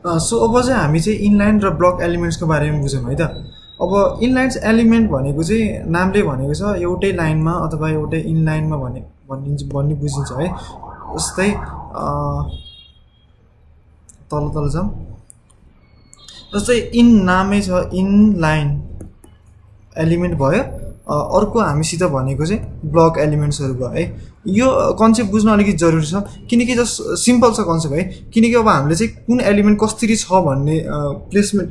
So अब चाहिँ हामी चाहिँ इनलाइन र ब्लक एलिमेन्ट्सको बारेमा बुझौँ है त। अब इनलाइन्स एलिमेन्ट भनेको चाहिँ नामले भनेको छ एउटै लाइनमा अथवा एउटै इनलाइनमा भन्ने बुझिन्छ है। जस्तै तल जाउँ। जस्तै इन नामै छ इनलाइन एलिमेन्ट भयो। अर्को हामीसित भनेको चाहिँ ब्लक एलिमेन्ट्सहरू भयो है। यो कन्सेप्ट बुझ्न अलिकति जरुरी छ किनकि जस्ट सिम्पल छ कन्सेप्ट है। किनकि अब हामीले चाहिँ कुन एलिमेन्ट कसरी छ भन्ने प्लेसमेन्ट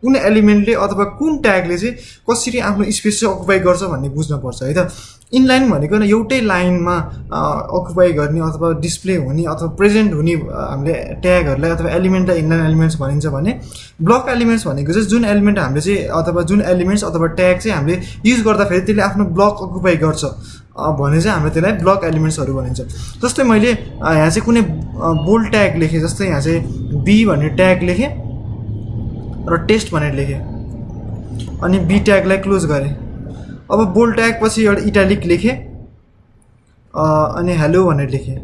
कुन एलिमेन्टले अथवा कुन ट्यागले चाहिँ कसरी आफ्नो स्पेस चाहिँ अकुपाई गर्छ भन्ने बुझ्नुपर्छ है त। इनलाइन भनेको न एउटै लाइनमा अकुपाई गर्ने अथवा डिस्प्ले हुने अथवा प्रेजेन्ट हुने हामीले ट्यागहरूलाई अथवा एलिमेन्टलाई इनलाइन एलिमेन्ट्स भनिन्छ भने ब्लक एलिमेन्ट्स भनेको चाहिँ जुन एलिमेन्ट हामीले चाहिँ अथवा जुन एलिमेन्ट्स अथवा ट्याग चाहिँ हामीले युज गर्दाखेरि त्यसले आफ्नो ब्लक अकुपाई गर्छ भने चाहिँ हामीले त्यसलाई ब्लक एलिमेन्ट्सहरू भनिन्छ। जस्तै मैले यहाँ चाहिँ कुनै बोल्ड ट्याग लेखेँ। जस्तै यहाँ चाहिँ बी भन्ने ट्याग लेखेँ र टेस्ट भनेर लेखेँ अनि बी ट्यागलाई क्लोज गरेँ। अब बोल्ड ट्याग पछि एउटा इटालिक लेखेँ अनि हेलो भनेर लेखेँ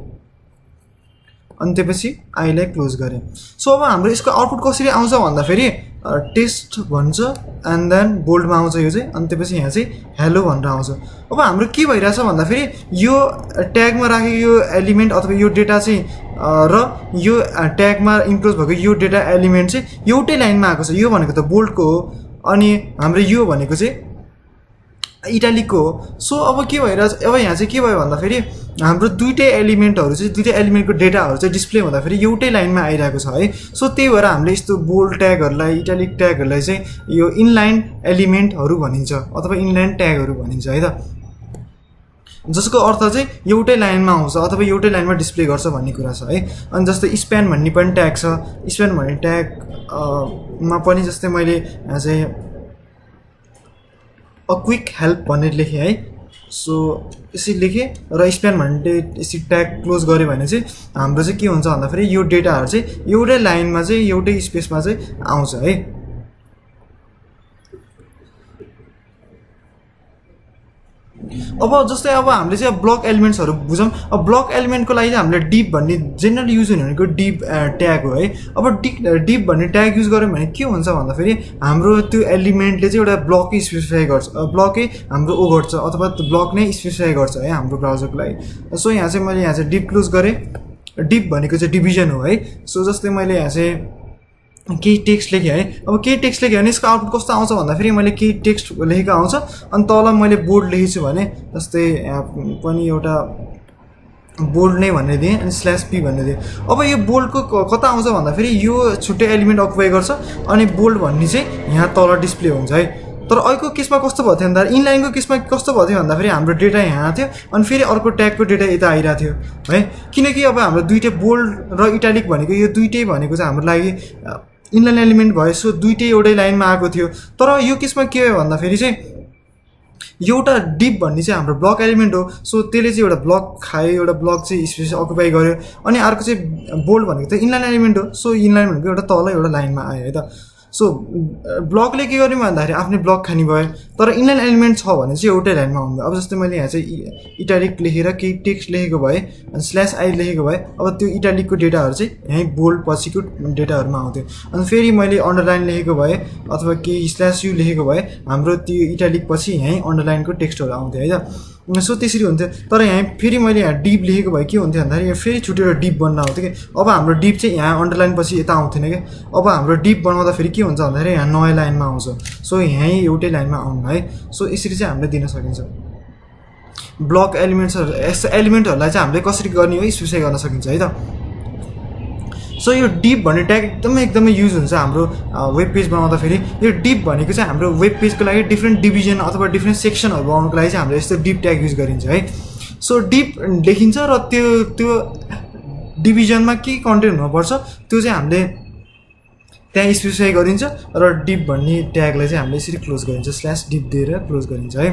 अनि त्यसपछि आईलाई क्लोज गरेँ। सो अब हाम्रो यसको आउटपुट कसरी आउँछ भन्दाखेरि टेस्ट भन्छ एन्ड देन बोल्डमा आउँछ यो चाहिँ अनि त्यसपछि यहाँ चाहिँ हेलो भनेर आउँछ। अब हाम्रो के भइरहेछ भन्दाखेरि यो ट्यागमा राखेको यो एलिमेन्ट अथवा यो डेटा चाहिँ र यो ट्यागमा इन्क्लोज भएको यो डेटा एलिमेन्ट चाहिँ एउटै लाइनमा आएको छ। यो भनेको त बोल्डको हो अनि हाम्रो यो भनेको चाहिँ इटालिकको हो। सो अब के भइरहेछ अब यहाँ चाहिँ के भयो भन्दाखेरि हाम्रो दुईटै एलिमेन्टहरू चाहिँ दुईटै एलिमेन्टको डेटाहरू चाहिँ डिस्प्ले हुँदाखेरि एउटै लाइनमा आइरहेको छ है। सो त्यही भएर हामीले यस्तो बोल्ड ट्यागहरूलाई इटालिक ट्यागहरूलाई चाहिँ यो इनलाइन एलिमेन्टहरू भनिन्छ अथवा इनलाइन ट्यागहरू भनिन्छ है त। जसको अर्थ चाहिँ एउटै लाइनमा आउँछ अथवा एउटै लाइनमा डिस्प्ले गर्छ भन्ने कुरा छ है। अनि जस्तै स्प्यान भन्ने पनि ट्याग छ। स्प्यान भन्ने ट्यागमा पनि जस्तै मैले यहाँ चाहिँ अ क्विक हेल्प भनेर लेखेँ है। सो यसरी लेखेँ र स्प्यान भन्ने यसरी ट्याग क्लोज गऱ्यो भने चाहिँ हाम्रो चाहिँ के हुन्छ भन्दाखेरि यो डेटाहरू चाहिँ एउटै लाइनमा चाहिँ एउटै स्पेसमा चाहिँ आउँछ है। अब जस्तै अब हामीले चाहिँ ब्लक एलिमेन्ट्सहरू बुझौँ। अब ब्लक एलिमेन्टको लागि चाहिँ हामीले डिप भन्ने जेनरली युज हुने भनेको डिप ट्याग हो है। अब डिप भन्ने ट्याग युज गऱ्यौँ भने के हुन्छ भन्दाखेरि हाम्रो त्यो एलिमेन्टले चाहिँ एउटा ब्लकै स्पेसिफाई गर्छ ब्लकै हाम्रो गर्छ अथवा ब्लक नै स्पेसिफाई गर्छ है हाम्रो ब्राउजरको लागि। सो यहाँ चाहिँ मैले यहाँ चाहिँ डिप क्लोज गरेँ। डिप भनेको चाहिँ डिभिजन हो है। सो जस्तै मैले यहाँ चाहिँ केही टेक्स्ट लेखेँ है। अब केही टेक्स्ट लेखेँ भने यसको आउटपुट कस्तो आउँछ भन्दाखेरि मैले केही टेक्स्ट लेखेको आउँछ अनि तल मैले बोल्ड लेखेछु भने जस्तै यहाँ पनि एउटा बोल्ड नै भनेर दिएँ अनि /p भनेर दिएँ। अब यो बोल्डको कता आउँछ भन्दाखेरि यो छुट्टै एलिमेन्ट अकुपाई गर्छ अनि बोल्ड भन्ने चाहिँ यहाँ तल डिस्प्ले हुन्छ है। तर अहिलेको केसमा कस्तो भयो थियो भन्दाखेरि इनलाइनको केसमा कस्तो भयो थियो भन्दाखेरि हाम्रो डेटा यहाँ थियो अनि फेरि अर्को ट्यागको डेटा यता आइरहेको थियो है। किनकि अब हाम्रो दुईटै बोल्ड र इटालिक भनेको यो दुईटै भनेको चाहिँ हाम्रो लागि इनलाइन एलिमेन्ट भयो। सो दुईटै एउटै लाइनमा आएको थियो। तर यो केसमा के भयो भन्दाखेरि चाहिँ एउटा डिप भन्ने चाहिँ हाम्रो ब्लक एलिमेन्ट हो। सो त्यसले चाहिँ एउटा ब्लक खायो एउटा ब्लक चाहिँ स्पेस अकुपाई गर्यो अनि अर्को चाहिँ बोल्ड भनेको त इनलाइन एलिमेन्ट हो। सो इनलाइन भनेको एउटा तल एउटा लाइनमा आयो है त। सो ब्लकले के गर्यो भन्दाखेरि आफ्नै ब्लक खाने भयो तर इनलाइन एलिमेन्ट छ भने चाहिँ एउटै लाइनमा आउँदैन। अब जस्तै मैले यहाँ चाहिँ इटालिक लेखेर केही टेक्स्ट लेखेको भए अनि /i लेखेको भए अब त्यो इटालिकको डेटाहरू चाहिँ यहीँ बोल्ड पछिको डेटाहरूमा आउँथ्यो। अनि फेरि मैले अन्डरलाइन लेखेको भए अथवा केही /u लेखेको भए हाम्रो त्यो इटालिक पछि यहीँ अन्डरलाइनको टेक्स्टहरू आउँथ्यो है त। सो त्यसरी हुन्थ्यो। तर यहाँ फेरि मैले यहाँ डिप लेखेको भए के हुन्थ्यो भन्दाखेरि फेरि छुटेर डिप बन्न आउँथ्यो कि अब हाम्रो डिप चाहिँ यहाँ अन्डरलाइन पछि यता आउँथेन कि। अब हाम्रो डिप बनाउँदा फेरि के हुन्छ भन्दाखेरि यहाँ नयाँ लाइनमा आउँछ। सो यहीँ एउटै लाइनमा आउनु है। सो यसरी चाहिँ हामीले दिन सकिन्छ ब्लक एलिमेन्ट्सहरू। यस्तो एलिमेन्टहरूलाई चाहिँ हामीले कसरी गर्ने हो स्पेसिफाई गर्न सकिन्छ है त। सो यो डिप भन्ने ट्याग एकदमै युज हुन्छ हाम्रो वेब पेज बनाउँदाखेरि। यो डिप भनेको चाहिँ हाम्रो वेब पेजको लागि डिफ्रेन्ट डिभिजन अथवा डिफ्रेन्ट सेक्सनहरू बनाउनुको लागि चाहिँ हामीले यस्तो डिप ट्याग युज गरिन्छ है। सो डिप लेखिन्छ र त्यो डिभिजनमा के कन्टेन्ट हुनुपर्छ त्यो चाहिँ हामीले त्यहाँ स्पेसिफाई गरिन्छ र डिप भन्ने ट्यागलाई चाहिँ हामीले यसरी क्लोज गरिन्छ /डिप दिएर क्लोज गरिन्छ है।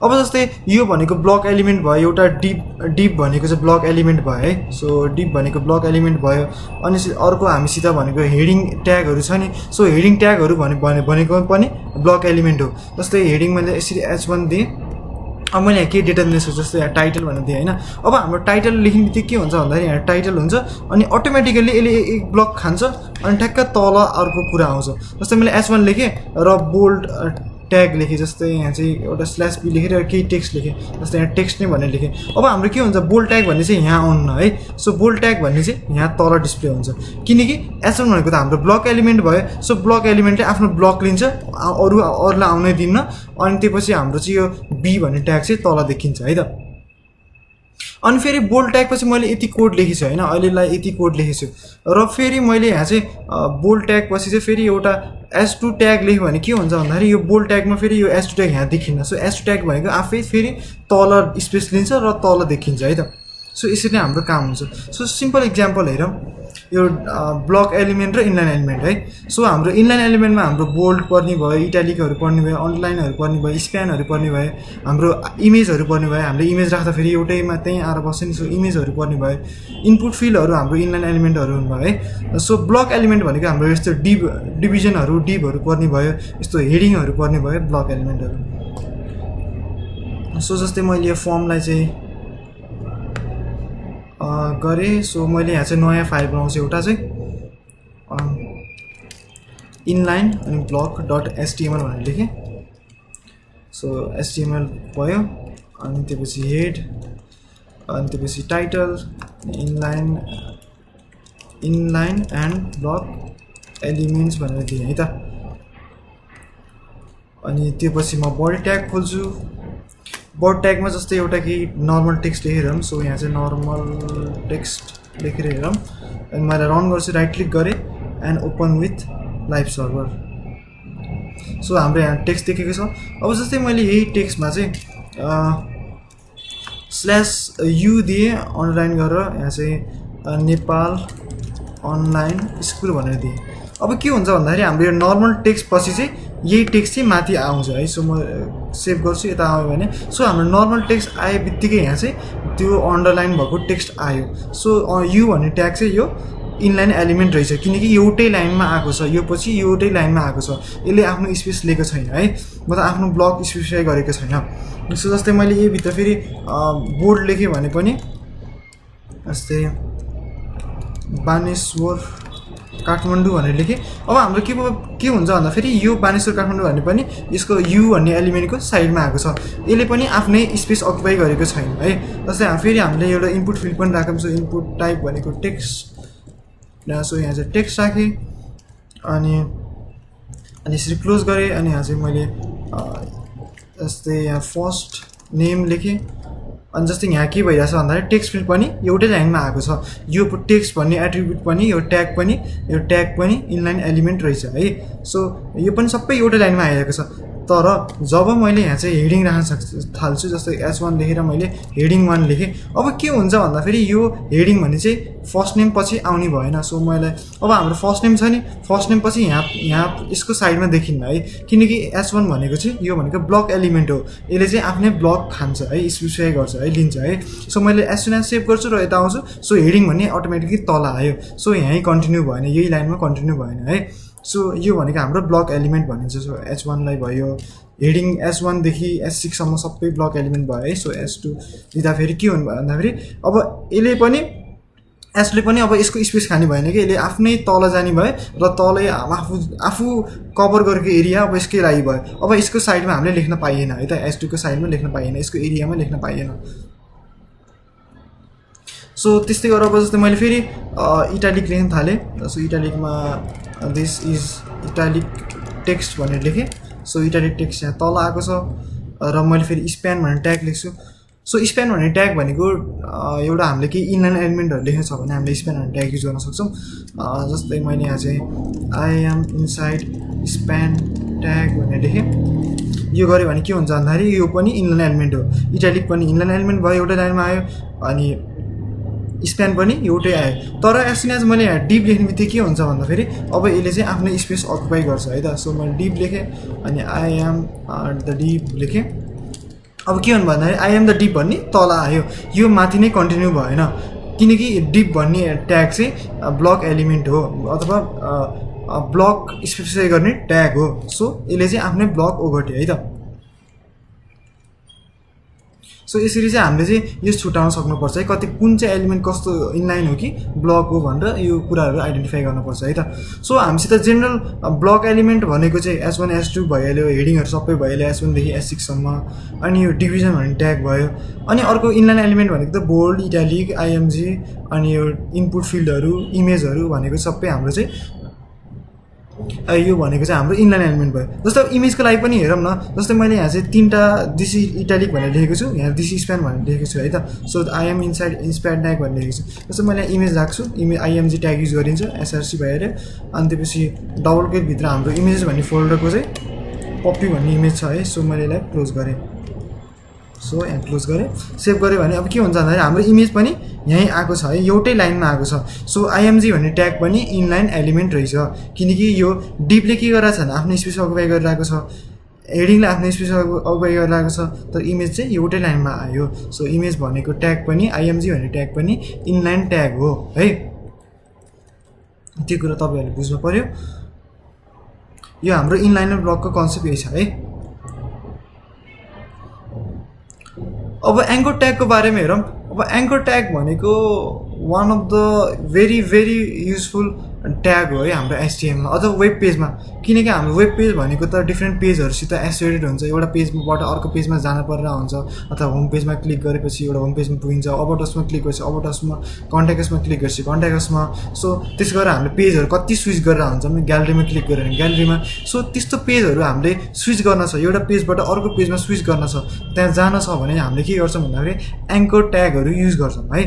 अब जस्तै यो भनेको ब्लक एलिमेन्ट भयो एउटा डिप भनेको चाहिँ ब्लक एलिमेन्ट भयो है। सो डिप भनेको ब्लक एलिमेन्ट भयो अनि अर्को हामीसित भनेको हेडिङ ट्यागहरू छ नि। सो हेडिङ ट्यागहरू भनेको पनि ब्लक एलिमेन्ट हो। जस्तै हेडिङ मैले यसरी h1 दिएँ अब मैले यहाँ के डेटा दिनेछु जस्तै यहाँ टाइटल भनेर दिएँ होइन। अब हाम्रो टाइटल लेख्ने बित्तिकै के हुन्छ भन्दाखेरि यहाँ टाइटल हुन्छ अनि अटोमेटिकली यसले एक ब्लक खान्छ अनि ठ्याक्क तल अर्को कुरा आउँछ। जस्तै मैले S1 लेखेँ र बोल्ड ट्याग लेखेँ, जस्तै यहाँ चाहिँ एउटा /b लेखेर केही टेक्स्ट लेखेँ, जस्तै यहाँ टेक्स्ट नै भनेर लेखेँ। अब हाम्रो के हुन्छ बोल्ड ट्याग भन्ने चाहिँ यहाँ आउन्न है। सो बोल्ड ट्याग भन्ने चाहिँ यहाँ तल डिस्प्ले हुन्छ किनकि S1 भनेको त हाम्रो ब्लक एलिमेन्ट भयो। सो ब्लक एलिमेन्टले आफ्नो ब्लक लिन्छ, अरूलाई आउनै दिन्न अनि त्यसपछि हाम्रो चाहिँ यो B भन्ने ट्याग चाहिँ तल देखिन्छ है त। अनि फेरि बोल्ड ट्याग पछि मैले यति कोड लेखेको छु होइन, अहिलेलाई यति कोड लेखेको छु र फेरि मैले यहाँ चाहिँ बोल्ड ट्याग पछि चाहिँ फेरि एउटा S2 ट्याग लेख्यो भने के हुन्छ भन्दाखेरि यो बोल्ड ट्यागमा फेरि यो S2 ट्याग यहाँ देखिन्न। सो S2 ट्याग भनेको आफै फेरि तल स्पेस लिन्छ र तल देखिन्छ है त। सो यसरी नै हाम्रो काम हुन्छ। सो सिम्पल इक्जाम्पल हेरौँ, यो ब्लक एलिमेन्ट र इनलाइन एलिमेन्ट है। सो हाम्रो इनलाइन एलिमेन्टमा हाम्रो बोल्ड पर्ने भयो, इटालिकहरू पर्ने भयो, अन्डरलाइनहरू पर्ने भयो, स्प्यानहरू पर्ने भयो, हाम्रो इमेजहरू पर्ने भयो। हामीले इमेज राख्दा फेरि एउटैमा त्यहीँ आएर बस्छ नि। सो इमेजहरू पर्ने भयो, इनपुट फिल्डहरू हाम्रो इनलाइन एलिमेन्टहरू भयो है। सो ब्लक एलिमेन्ट भनेको हाम्रो यस्तो डिभिजनहरू डिभहरू पर्ने भयो, यस्तो हेडिङहरू पर्ने भयो ब्लक एलिमेन्टहरू। सो जस्तै मैले यो फर्मलाई चाहिँ गरेँ। सो मैले यहाँ चाहिँ नयाँ फाइल बनाउँछु एउटा चाहिँ इनलाइन अनि ब्लक डट एचटिएमएल भनेर लेखेँ। सो एचटिएमएल भयो अनि त्यसपछि हेड अनि त्यसपछि title inline and block elements भनेर दिएँ है त। अनि त्यसपछि म बडी ट्याग खोल्छु। बडी ट्यागमा जस्तै एउटा केही नर्मल टेक्स्ट लेखेर हेरौँ। सो यहाँ चाहिँ नर्मल टेक्स्ट लेखेर हेरौँ अनि मैले रन गर्छु, राइट क्लिक गरेँ and open with live server. So हाम्रो यहाँ टेक्स्ट देखेको छ। अब जस्तै मैले यही टेक्स्टमा चाहिँ /u दिएँ, अनलाइन गरेर यहाँ चाहिँ नेपाल अनलाइन स्कुल भनेर दिएँ। अब के हुन्छ भन्दाखेरि हाम्रो यो नर्मल टेक्स्ट पछि चाहिँ यही टेक्स्ट चाहिँ माथि आउँछ है। सो म सेभ गर्छु, यता आयो भने सो हाम्रो नर्मल टेक्स्ट आए बित्तिकै यहाँ चाहिँ त्यो अन्डरलाइन भएको टेक्स्ट आयो। सो यु भन्ने ट्याग चाहिँ यो इनलाइन एलिमेन्ट रहेछ किनकि एउटै लाइनमा आएको छ, यो पछि एउटै लाइनमा आएको छ, यसले आफ्नो स्पेस लिएको छैन है, मतलब आफ्नो ब्लक स्पेसिफाई गरेको छैन। सो जस्तै मैले यहीभित्र फेरि बोर्ड लेखेँ भने पनि जस्तै बानेश्वर काठमाडौँ भनेर लेखेँ। अब हाम्रो के हुन्छ भन्दा फेरि यो बानेश्वर काठमाडौँ भन्ने पनि यसको यु भन्ने एलिमेन्टको साइडमा आएको छ, यसले पनि आफ्नै स्पेस अकुपाई गरेको छैन है। जस्तै फेरि हामीले एउटा इनपुट फिल्ड पनि राखौँ। सो इनपुट टाइप भनेको टेक्स्ट। सो यहाँ चाहिँ टेक्स्ट राखेँ अनि यसरी क्लोज गरेँ अनि यहाँ चाहिँ मैले जस्तै यहाँ फर्स्ट नेम लेखेँ। अनि जस्तै यहाँ के भइरहेछ भन्दाखेरि टेक्स्ट फिल्ड पनि एउटै लाइनमा आएको छ, यो टेक्स्ट भन्ने एट्रिब्युट पनि यो ट्याग पनि इनलाइन एलिमेन्ट रहेछ है। सो यो पनि सबै एउटै लाइनमा आइरहेको छ। तर जब मैले यहाँ चाहिँ हेडिङ राख्न थाल्छु, जस्तै S1 लेखेर मैले हेडिङ 1 लेखेँ, अब के हुन्छ भन्दाखेरि यो हेडिङ भन्ने चाहिँ फर्स्ट नेम पछि आउने भएन। सो मैले अब हाम्रो फर्स्ट नेम छ नि, फर्स्ट नेम पछि यहाँ यसको साइडमा देखिन्न है किनकि S1 भनेको चाहिँ यो भनेको ब्लक एलिमेन्ट हो, यसले चाहिँ आफ्नै ब्लक खान्छ है, स्पेसिफाई गर्छ है, लिन्छ है। सो मैले S1 सेभ गर्छु र यता आउँछु। सो हेडिङ भन्ने अटोमेटिकली तल आयो। सो यहीँ कन्टिन्यू भएन, यही लाइनमा कन्टिन्यू भएन है। सो यो भनेको हाम्रो ब्लक एलिमेन्ट भनिन्छ। सो H1 लाई भयो, हेडिङ S1 देखि S6 सम्म सबै ब्लक एलिमेन्ट भयो है। सो S2 दिँदा फेरि के हुनु भन्दाखेरि अब यसले पनि एसले पनि अब यसको स्पेस खाने भएन कि, यसले आफ्नै तल जाने भयो र तलै आफू कभर गरेको एरिया अब यसकै लागि भयो। अब यसको साइडमा हामीले लेख्न पाइएन है त, S2 को साइडमा लेख्न पाइएन, यसको एरियामा लेख्न पाइएन। सो त्यस्तै गरेर अब जस्तै मैले फेरि इटालिक लेख्न थालेँ। सो इटालिकमा दिस इज इटालिक टेक्स्ट भनेर लेखेँ। सो इटालिक टेक्स्ट यहाँ तल आएको छ र मैले फेरि स्प्यान भनेर ट्याग लेख्छु। सो स्प्यान भन्ने ट्याग भनेको एउटा हामीले केही इनलाइन एलिमेन्टहरू लेखेको छ भने हामीले स्प्यान भन्ने ट्याग युज गर्न सक्छौँ। जस्तै मैले यहाँ चाहिँ I am inside span tag भनेर लेखेँ। यो गऱ्यो भने के हुन्छ भन्दाखेरि यो पनि इनलाइन एलिमेन्ट हो, इटालिक पनि इनलाइन एलिमेन्ट भयो, एउटै लाइनमा आयो अनि स्प्यान पनि एउटै आयो। तर एज मैले यहाँ डिप लेख्ने बित्तिकै के हुन्छ भन्दाखेरि अब यसले चाहिँ आफ्नो स्पेस अकुपाई गर्छ है त। सो मैले डिप लेखेँ अनि आई एम द डिप लेखेँ। अब के भन्नु भन्दाखेरि आई एम द डिप भन्ने तल आयो, यो माथि नै कन्टिन्यू भएन किनकि डिप भन्ने ट्याग चाहिँ ब्लक एलिमेन्ट हो अथवा ब्लक स्पेसिफाई गर्ने ट्याग हो। सो यसले चाहिँ आफ्नै ब्लक ओगट्यो है त। सो यसरी चाहिँ हामीले चाहिँ यो छुटाउन सक्नुपर्छ है, कति कुन चाहिँ एलिमेन्ट कस्तो इनलाइन हो कि ब्लक हो भनेर यो कुराहरू आइडेन्टिफाई गर्नुपर्छ है त। सो हामीसित जेनरल ब्लक एलिमेन्ट भनेको चाहिँ S1 S2 भइहाल्यो, हेडिङहरू सबै भइहाल्यो S1 देखि S6 सम्म। अनि यो डिभिजन भन्ने ट्याग भयो। अनि अर्को इनलाइन एलिमेन्ट भनेको त बोल्ड, इटालिक, आइएमजी, अनि यो इनपुट फिल्डहरू, इमेजहरू भनेको सबै हाम्रो चाहिँ यो भनेको चाहिँ हाम्रो इनलाइन एलिमेन्ट भयो। जस्तो इमेजको लागि पनि हेरौँ न, जस्तै मैले यहाँ चाहिँ 3टा दिस इटालिक भनेर लेखेको छु, यहाँ दिस स्प्यान भनेर लेखेको छु है त। So I am inside span tag भनेर लेखेको छु। जस्तो मैले इमेज राख्छु, आइएमजी ट्याग युज गरिन्छ, एसआरसी भइहाल्यो। अनि त्यसपछि डबल क्लिकभित्र हाम्रो इमेजेस भन्ने फोल्डरको चाहिँ पप्पी भन्ने इमेज छ है। सो मैले यसलाई क्लोज गरेँ। सो यहाँ क्लोज गरेँ, सेभ गरेँ भने अब के हुन्छ भन्दाखेरि हाम्रो इमेज पनि यहीँ आएको छ है, एउटै लाइनमा आएको छ। सो आइएमजी भन्ने ट्याग पनि इनलाइन एलिमेन्ट रहेछ, किनकि यो डिपले के गरिरहेको छ भने आफ्नो स्पेस अकुपाई गरिरहेको छ, हेडिङले आफ्नो स्पेस अकुपाई गरिरहेको छ, तर इमेज चाहिँ एउटै लाइनमा आयो। सो इमेज भनेको ट्याग पनि, आइएमजी भन्ने ट्याग पनि इनलाइन ट्याग हो है। त्यो कुरा तपाईँहरूले बुझ्नु पऱ्यो। यो हाम्रो इनलाइन ब्लकको कन्सेप्ट यही छ है। अब एङ्कर ट्यागको बारेमा हेरौँ। अब एङ्कर ट्याग भनेको one of the very very useful tag हो है हाम्रो एचटिएममा अथवा वेब पेजमा, किनकि हाम्रो वेब पेज भनेको त डिफ्रेन्ट पेजहरूसित एसोसिएटेड हुन्छ। एउटा पेजबाट अर्को पेजमा जान पर्ने हुन्छ, अथवा होम पेजमा क्लिक गरेपछि एउटा होम पेजमा पुगिन्छ, अबाउटसमा क्लिक गरेपछि अबाउटसमा, कन्ट्याक्टसमा क्लिक गरेपछि कन्ट्याक्टसमा। सो त्यस गरेर हामीले पेजहरू कति स्विच गरेर हुन्छ, ग्यालेरीमा क्लिक गरेर ग्यालेरीमा। सो त्यस्तो पेजहरू हामीले स्विच गर्न छ, एउटा पेजबाट अर्को पेजमा स्विच गर्न छ, त्यहाँ जान छ भने हामीले के गर्छौँ भन्दाखेरि एङ्कर ट्यागहरू युज गर्छौँ है।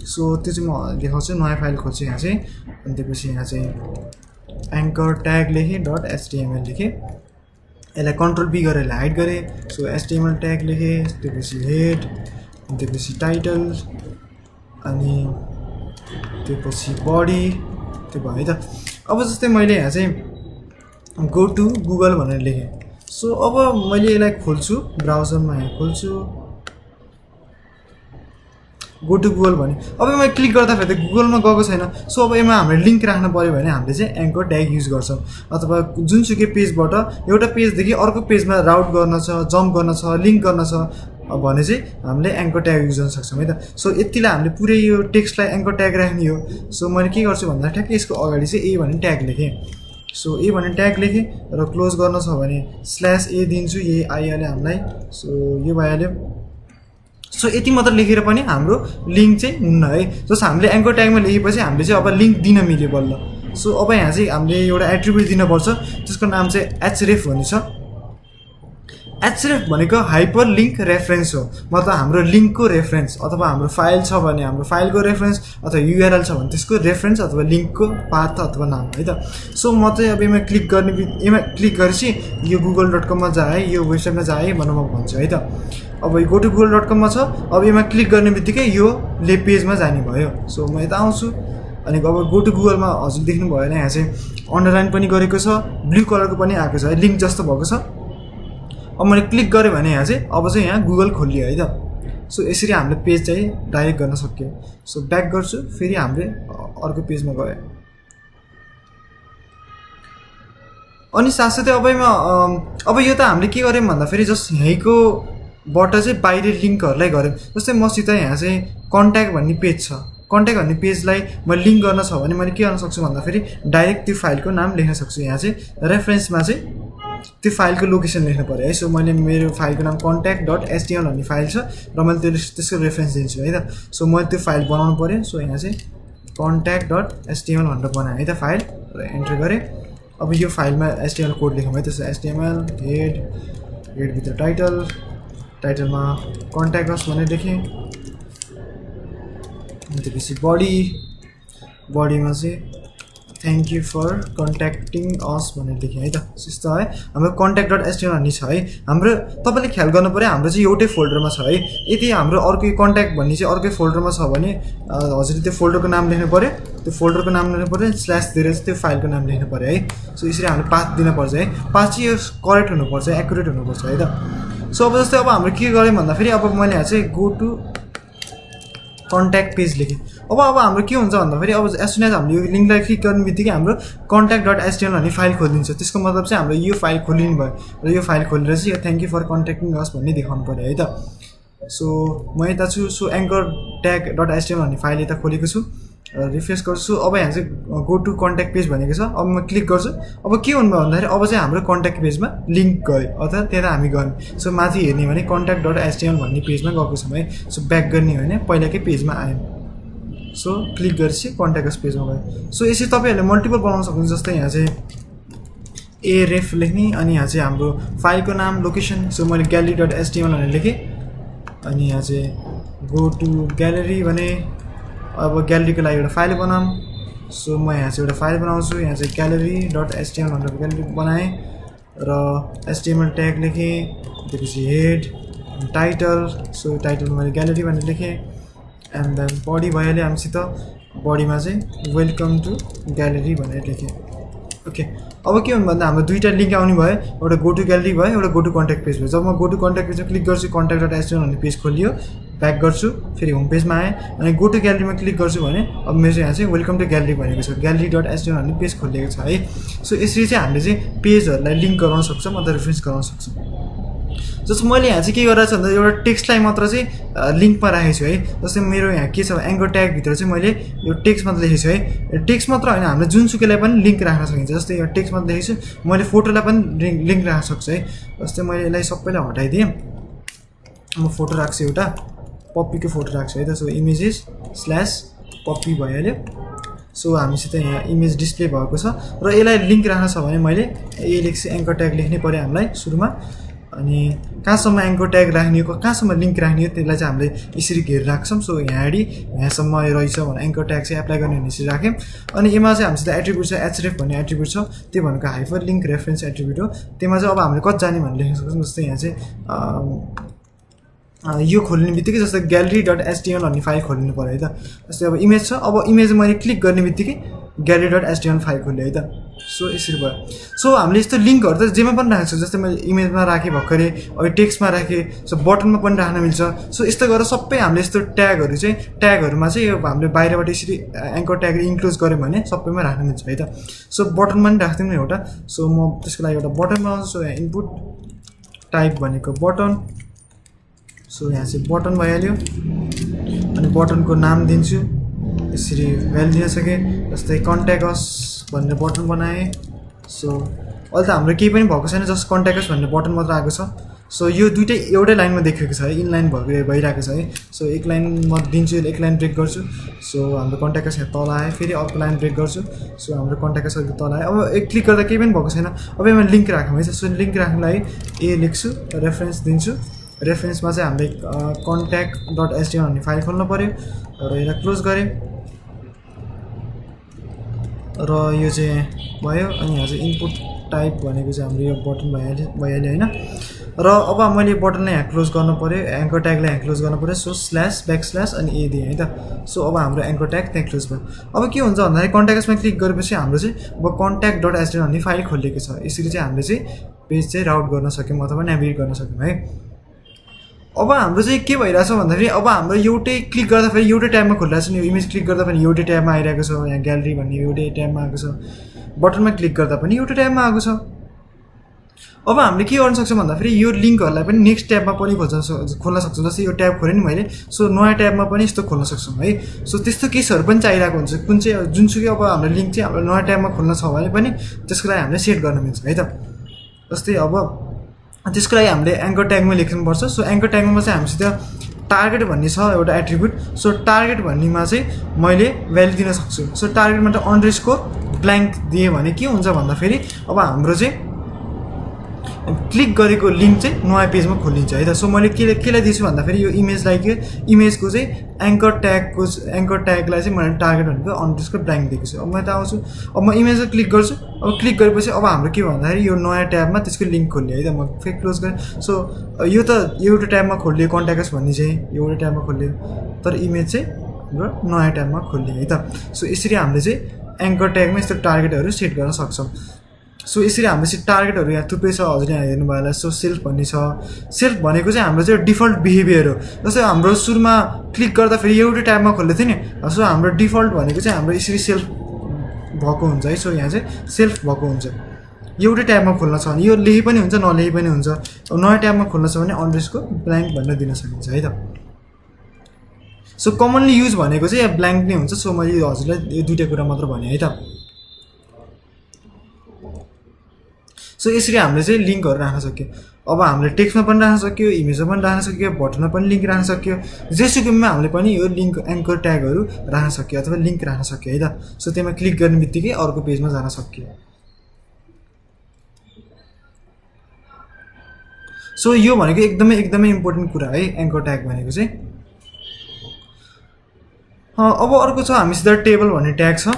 सो त्यो चाहिँ म देखाउँछु, नयाँ फाइल खोल्छु यहाँ चाहिँ। अनि त्यसपछि यहाँ चाहिँ एङ्कर ट्याग लेखेँ .html लेखेँ, यसलाई कन्ट्रोल बी गरेर हाइड गरेँ। सो html ट्याग लेखेँ, त्यसपछि हेड, त्यसपछि टाइटल, अनि त्यसपछि बडी, त्यो भयो है त। अब जस्तै मैले यहाँ चाहिँ गो टु गुगल भनेर लेखेँ। सो अब मैले यसलाई खोल्छु, ब्राउजरमा यहाँ खोल्छु, गो टु गुगल भने अब यसमा क्लिक गर्दाखेरि त गुगलमा गएको छैन। सो अब यसमा हामीले लिङ्क राख्नु पऱ्यो भने हामीले चाहिँ एङ्कर ट्याग युज गर्छौँ, अथवा जुनसुकै पेजबाट एउटा पेजदेखि अर्को पेजमा राउट गर्न छ, जम्प गर्न छ, लिङ्क गर्न छ भने चाहिँ हामीले एङ्कर ट्याग युज गर्न सक्छौँ है त। सो यतिलाई हामीले पुरै यो टेक्स्टलाई एङ्कर ट्याग राख्ने हो। सो मैले के गर्छु भन्दा ठ्याक्कै यसको अगाडि चाहिँ ए भन्ने ट्याग लेखेँ। सो ए भन्ने ट्याग लेखेँ र क्लोज गर्न छ भने /a दिन्छु, यही आइहाल्यो हामीलाई। सो यो भइहाल्यो। सो यति मात्र लेखेर पनि हाम्रो लिङ्क चाहिँ हुन्न है। जस्तो हामीले एङ्कर ट्यागमा लेखेपछि हामीले चाहिँ अब लिङ्क दिन मिल्यो बल्ल। सो अब यहाँ चाहिँ हामीले एउटा एट्रिब्युट दिनुपर्छ, त्यसको नाम चाहिँ href भन्ने छ। href भनेको हाइपर लिङ्क रेफरेन्स हो, मतलब हाम्रो लिङ्कको रेफरेन्स, अथवा हाम्रो फाइल छ भने हाम्रो फाइलको रेफरेन्स, अथवा युआरएल छ भने त्यसको रेफरेन्स अथवा लिङ्कको पाथ अथवा नाम है त। सो म चाहिँ अब यसमा क्लिक गरेपछि यो google.com जाए, यो वेबसाइटमा जाए भनेर म भन्छु है त। अब यो गो टु google.com छ, अब यसमा क्लिक गर्ने बित्तिकै यो पेजमा जाने भयो। सो म यता आउँछु, अनि अब गो टु गुगलमा हजुर देख्नुभयो भने यहाँ चाहिँ अन्डरलाइन पनि गरेको छ, ब्लू कलरको पनि आएको छ है, लिङ्क जस्तो भएको छ। अब मैले क्लिक गरेँ भने यहाँ चाहिँ अब चाहिँ यहाँ गुगल खोलियो है त। सो यसरी हामीले पेज चाहिँ डाइरेक्ट गर्न सक्यो। सो ब्याक गर्छु, फेरि हामीले अर्को पेजमा गयो। अनि साथसाथै अब यो त हामीले के गर्यौँ भन्दाखेरि जस्ट यहीँकोबाट चाहिँ बाहिर लिङ्कहरूलाई गऱ्यौँ। जस्तै मसित यहाँ चाहिँ कन्ट्याक्ट भन्ने पेज छ, कन्ट्याक्ट भन्ने पेजलाई मैले लिङ्क गर्न छ भने मैले के गर्न सक्छु भन्दाखेरि डाइरेक्ट त्यो फाइलको नाम लेख्न सक्छु। यहाँ चाहिँ रेफरेन्समा चाहिँ त्यो फाइलको लोकेसन लेख्नु पऱ्यो है। सो मैले मेरो फाइलको नाम contact.html भन्ने फाइल छ र मैले त्यसको रेफरेन्स दिन्छु है त। सो मैले त्यो फाइल बनाउनु पऱ्यो। सो यहाँ चाहिँ contact.html भनेर बनाएँ है त फाइल, र एन्टर गरेँ। अब यो फाइलमा HTML कोड लेखौँ है। त्यसो HTML हेडभित्र टाइटलमा कन्ट्याक्ट अस भनेर लेखेँ। त्यसपछि बडीमा चाहिँ थ्याङ्क यू फर कन्ट्याक्टिङ अस भनेर लेखेँ है त। त्यस्तो है हाम्रो contact.html भन्ने छ है। हाम्रो तपाईँले ख्याल गर्नु पऱ्यो, हाम्रो चाहिँ एउटै फोल्डरमा छ है। यदि हाम्रो अर्कै कन्ट्याक्ट भन्ने चाहिँ अर्कै फोल्डरमा छ भने हजुरले त्यो फोल्डरको नाम लेख्नु पऱ्यो, त्यो फोल्डरको नाम लेख्नु पऱ्यो, स्ल्यास दिएर चाहिँ त्यो फाइलको नाम लेख्नु पऱ्यो है। सो यसरी हामीले पाथ दिनुपर्छ है। पाथ चाहिँ यो करेक्ट हुनुपर्छ, एक्युरेट हुनुपर्छ है त। सो अब जस्तै अब हाम्रो के गरेँ भन्दाखेरि अब मैले यहाँ चाहिँ गो टु कन्ट्याक्ट पेज लेखेँ। अब हाम्रो के हुन्छ भन्दाखेरि अब एज सुन एज हामीले यो लिङ्कलाई क्लिक गर्ने बित्तिकै हाम्रो contact.html भन्ने फाइल खोलिदिन्छ। त्यसको मतलब चाहिँ हाम्रो यो फाइल खोलिनु भयो र यो फाइल खोलेर चाहिँ यो थ्याङ्क यू फर कन्ट्याक्टिङ अस भन्ने देखाउनु पऱ्यो है त। सो म यता छु। So anchor tag dot HTML भन्ने फाइल यता खोलेको छु, रिफ्रेस गर्छु। अब यहाँ चाहिँ गो टु कन्ट्याक्ट पेज भनेको छ, अब म क्लिक गर्छु। अब के हुनुभयो भन्दाखेरि अब चाहिँ हाम्रो कन्ट्याक्ट पेजमा लिङ्क गयो, अर्थात् त्यता हामी गयौँ। सो माथि हेर्ने भने कन्ट्याक्ट डट एचटिएमएल भन्ने पेजमा गएको छौँ है। सो ब्याक गर्ने हो भने पहिलाकै पेजमा आयौँ। सो क्लिक गरेपछि कन्ट्याक्ट पेजमा गयो। सो यसरी तपाईँहरूले मल्टिपल बनाउन सक्नुहुन्छ। जस्तै यहाँ चाहिँ ए रेफ लेख्ने, अनि यहाँ चाहिँ हाम्रो फाइलको नाम लोकेसन। सो मैले ग्यालेरी डट एचटिएमएल भनेर लेखेँ, अनि यहाँ चाहिँ गो टु ग्यालेरी भने अब ग्यालेरीको लागि एउटा फाइल बनाऊँ। सो म यहाँ चाहिँ एउटा फाइल बनाउँछु। यहाँ चाहिँ ग्यालेरी डट एचटिएमएल भनेर ग्यालेरी बनाएँ र एचटिएमएल ट्याग लेखेँ, त्यसपछि हेड टाइटल। सो टाइटलमा मैले ग्यालेरी भनेर लेखेँ, एन्ड देन बडी भइहाल्यो हामीसित। बडीमा चाहिँ वेलकम टु ग्यालेरी भनेर लेखेँ। ओके, अब के हुनु भन्दा हाम्रो दुईवटा लिङ्क आउने भयो, एउटा गो टु ग्यालेरी भयो, एउटा गो टु कन्ट्याक्ट पेज भयो। जब म गो टु कन्ट्याक्ट पेजमा क्लिक गर्छु, कन्ट्याक्ट डट एचटिएमएल भन्ने पेज खोलियो, ब्याक गर्छु, फेरि होम पेजमा आएँ, अनि गो टु ग्यालेरीमा क्लिक गर्छु भने अब मेरो यहाँ चाहिँ वेलकम टु ग्यालेरी भनेको छ, ग्यालेरी डट एचटिएमएल भन्ने पेज खोलिएको छ है। सो यसरी चाहिँ हामीले चाहिँ पेजहरूलाई लिङ्क गराउन सक्छौँ अथवा रेफरेन्स गराउन सक्छौँ। जस्तो मैले यहाँ चाहिँ के गरिरहेको छु भन्दा एउटा टेक्स्टलाई मात्र चाहिँ लिङ्कमा राखेको छु है। जस्तै मेरो यहाँ के छ एङ्कर ट्यागभित्र चाहिँ मैले यो टेक्स्ट मात्र लेखेको छु है। टेक्स्ट मात्र होइन, हामीले जुनसुकैलाई पनि लिङ्क राख्न सकिन्छ। जस्तै यो टेक्स्ट मात्र लेखेको छु, मैले फोटोलाई पनि लिङ्क राख्न सक्छु है। जस्तै मैले यसलाई सबैलाई हटाइदिएँ, म फोटो राख्छु, एउटा पप्पीको फोटो राख्छु है त। सो इमेजेस स्ल्यास पप्पी भइहाल्यो। सो हामीसित यहाँ इमेज डिस्प्ले भएको छ र यसलाई लिङ्क राख्न छ भने मैले ए लेख्छु, एङ्कर ट्याग लेख्नै पऱ्यो हामीलाई सुरुमा, अनि कहाँसम्म एङ्कर ट्याग राख्ने हो, कहाँसम्म लिङ्क राख्ने हो, त्यसलाई चाहिँ हामीले यसरी घेर राख्छौँ। सो यहाँडी यहाँसम्म रहेछ भने एङ्कर ट्याग चाहिँ एप्लाई गर्ने भने यसरी राख्यौँ। अनि यसमा चाहिँ हामीसित एट्रिब्युट छ, एचरेफ भन्ने एट्रिब्युट छ, त्यो भनेको हाइपर लिङ्क रेफरेन्स एट्रिब्युट हो। त्यसमा चाहिँ अब हामीले कति जाने भनेर लेख्न सक्छौँ। जस्तै यहाँ चाहिँ यो खोल्ने बित्तिकै जस्तै ग्यालेरी डट एचटिएमएल भन्ने फाइल खोल्नु पऱ्यो है त। जस्तै अब इमेज छ, अब इमेज मैले क्लिक गर्ने बित्तिकै ग्यालेरी डट एचटिएमएल फाइल खोल्यो है त। सो यसरी भयो। सो हामीले यस्तो लिङ्कहरू त जेमा पनि राखेको छ, जस्तै मैले इमेजमा राखेँ भर्खरै, अब टेक्स्टमा राखेँ, सो बटनमा पनि राख्न मिल्छ। सो यस्तो गरेर सबै हामीले यस्तो ट्यागहरू चाहिँ ट्यागहरूमा चाहिँ यो हामीले बाहिरबाट यसरी एङ्कर ट्याग इन्क्लोज गऱ्यौँ भने सबैमा राख्न मिल्छ है त। सो बटनमा पनि राख्दिउँ न एउटा। सो म त्यसको लागि एउटा बटन बनाउँछु। सो यहाँ इनपुट टाइप भनेको बटन। सो यहाँ चाहिँ बटन भइहाल्यो, अनि बटनको नाम दिन्छु, यसरी भ्यालु दिन सकेँ। जस्तै कन्ट्याक्ट अस भनेर बटन बनाएँ। सो अहिले त हाम्रो केही पनि भएको छैन, जस्ट कन्ट्याक्ट अस भन्ने बटन मात्र आएको छ। सो यो दुइटै एउटै लाइनमा देखेको छ है, इनलाइन भइरहेको छ है। सो एक लाइन म दिन्छु, एक लाइन ब्रेक गर्छु। सो हाम्रो कन्ट्याक्ट अस यहाँ तल आयो, फेरि अर्को लाइन ब्रेक गर्छु। सो हाम्रो कन्ट्याक्ट अस तल आयो। अब एक क्लिक गर्दा केही पनि भएको छैन। अब यसमा लिङ्क राखौँ है। सो लिङ्क राख्नु लागि ए लेख्छु, रेफरेन्स दिन्छु। रेफरेन्समा चाहिँ हामीले कन्ट्याक्ट डट एचटिएमएल भन्ने फाइल खोल्नु पऱ्यो र यसलाई क्लोज गरेँ र यो चाहिँ भयो। अनि यहाँ चाहिँ इनपुट टाइप भनेको चाहिँ हाम्रो यो बटन भइहाल्यो होइन। र अब मैले बटनलाई यहाँ क्लोज गर्नु पऱ्यो, एङ्कर ट्यागलाई यहाँ क्लोज गर्नु पऱ्यो। सो स्ल्यास ब्याक स्ल्यास अनि ए दिएँ है त। सो अब हाम्रो एङ्कर ट्याग त्यहाँ क्लोज भयो। अब के हुन्छ भन्दाखेरि कन्ट्याक्टसमा क्लिक गरेपछि हाम्रो चाहिँ अब कन्ट्याक्ट डट एचटिएमएल भन्ने फाइल खोलिएको छ। यसरी चाहिँ हामीले चाहिँ पेज चाहिँ राउट गर्न सक्यौँ अथवा नेभिगेट गर्न सक्यौँ है। अब हाम्रो चाहिँ के भइरहेछ भन्दाखेरि अब हाम्रो एउटै क्लिक गर्दा फेरि एउटै ट्याबमा खोलिरहेको छ नि। यो इमेज क्लिक गर्दा पनि एउटै ट्याबमा आइरहेको छ, यहाँ ग्यालेरी भन्ने एउटै ट्याबमा आएको छ, बटनमा क्लिक गर्दा पनि एउटै ट्याबमा आएको छ। अब हामीले के गर्न सक्छौँ भन्दाखेरि यो लिङ्कहरूलाई पनि नेक्स्ट ट्याबमा पनि खोल्न सक्छौँ। जस्तै यो ट्याब खोलेँ नि मैले, सो नयाँ ट्याबमा पनि यस्तो खोल्न सक्छौँ है। सो त्यस्तो केसहरू पनि चाहिरहेको हुन्छ, कुन चाहिँ जुनसुकै अब हाम्रो लिङ्क चाहिँ हाम्रो नयाँ ट्याबमा खोल्न छ भने पनि त्यसको लागि हामीले सेट गर्न मिल्छ है त। जस्तै अब त्यसको लागि हामीले एङ्कर ट्यागमा लेख्नुपर्छ। सो एङ्कर ट्यागमा चाहिँ हामीसित टार्गेट भन्ने छ एउटा एट्रिब्युट। सो टार्गेट भन्नेमा चाहिँ मैले भ्यालु दिन सक्छु। सो टार्गेटमा त अन्डरस्कोर ब्ल्याङ्क दिएँ भने के हुन्छ भन्दाखेरि अब हाम्रो चाहिँ क्लिक गरेको लिङ्क चाहिँ नयाँ पेजमा खोलिन्छ है त। सो मैले केलाई दिन्छु भन्दाखेरि यो इमेजलाई के इमेजको चाहिँ एङ्कर ट्यागलाई चाहिँ मैले टार्गेट भनेको अन्डरस्कोर ब्ल्याङ्क दिएको छु। अब म यता आउँछु, अब म इमेजमा क्लिक गर्छु। अब क्लिक गरेपछि अब हाम्रो के भन्दाखेरि यो नयाँ ट्याबमा त्यसको लिङ्क खोल्यो है त। म फेरि क्लोज गरेँ। सो यो त एउटा ट्याबमा खोलियो, कन्ट्याक्ट्स भन्ने चाहिँ एउटा ट्याबमा खोलियो, तर इमेज चाहिँ हाम्रो नयाँ ट्याबमा खोलियो है त। सो यसरी हामीले चाहिँ एङ्कर ट्यागमा यस्तो टार्गेटहरू सेट गर्न सक्छौँ। सो यसरी हाम्रो चाहिँ टार्गेटहरू यहाँ थुप्रै छ, हजुर यहाँ हेर्नु भयो होला। सो सेल्फ भन्ने छ। सेल्फ भनेको चाहिँ हाम्रो चाहिँ डिफल्ट बिहेभियर हो। जस्तै हाम्रो सुरुमा क्लिक गर्दा फेरि एउटै ट्याबमा खोल्दै थियो नि। सो हाम्रो डिफल्ट भनेको चाहिँ हाम्रो यसरी सेल्फ भएको हुन्छ है। सो यहाँ चाहिँ सेल्फ भएको हुन्छ। एउटै ट्याबमा खोल्न छ भने यो लेखी पनि हुन्छ नलेखी पनि हुन्छ। अब नयाँ ट्याबमा खोल्न छ भने अन्डरस्कोर ब्ल्याङ्क भनेर दिन सकिन्छ है त। सो कमनली युज भनेको चाहिँ यहाँ ब्ल्याङ्क नै हुन्छ। सो मैले हजुरलाई यो दुईवटा कुरा मात्र भने है त। सो यसरी हामीले चाहिँ लिङ्कहरू राख्न सक्यो। अब हामीले टेक्स्टमा पनि राख्न सक्यो, इमेजमा पनि राख्न सक्यो, बटनमा पनि लिङ्क राख्न सक्यो, जेसुकैमा हामीले पनि यो लिङ्क एङ्कर ट्यागहरू राख्न सक्यो अथवा लिङ्क राख्न सक्यो है त। सो त्यसमा क्लिक गर्ने बित्तिकै अर्को पेजमा जान सक्यो। सो यो भनेको एकदमै इम्पोर्टेन्ट कुरा है एङ्कर ट्याग भनेको चाहिँ। अब अर्को छ हामीसित टेबल भन्ने ट्याग छ।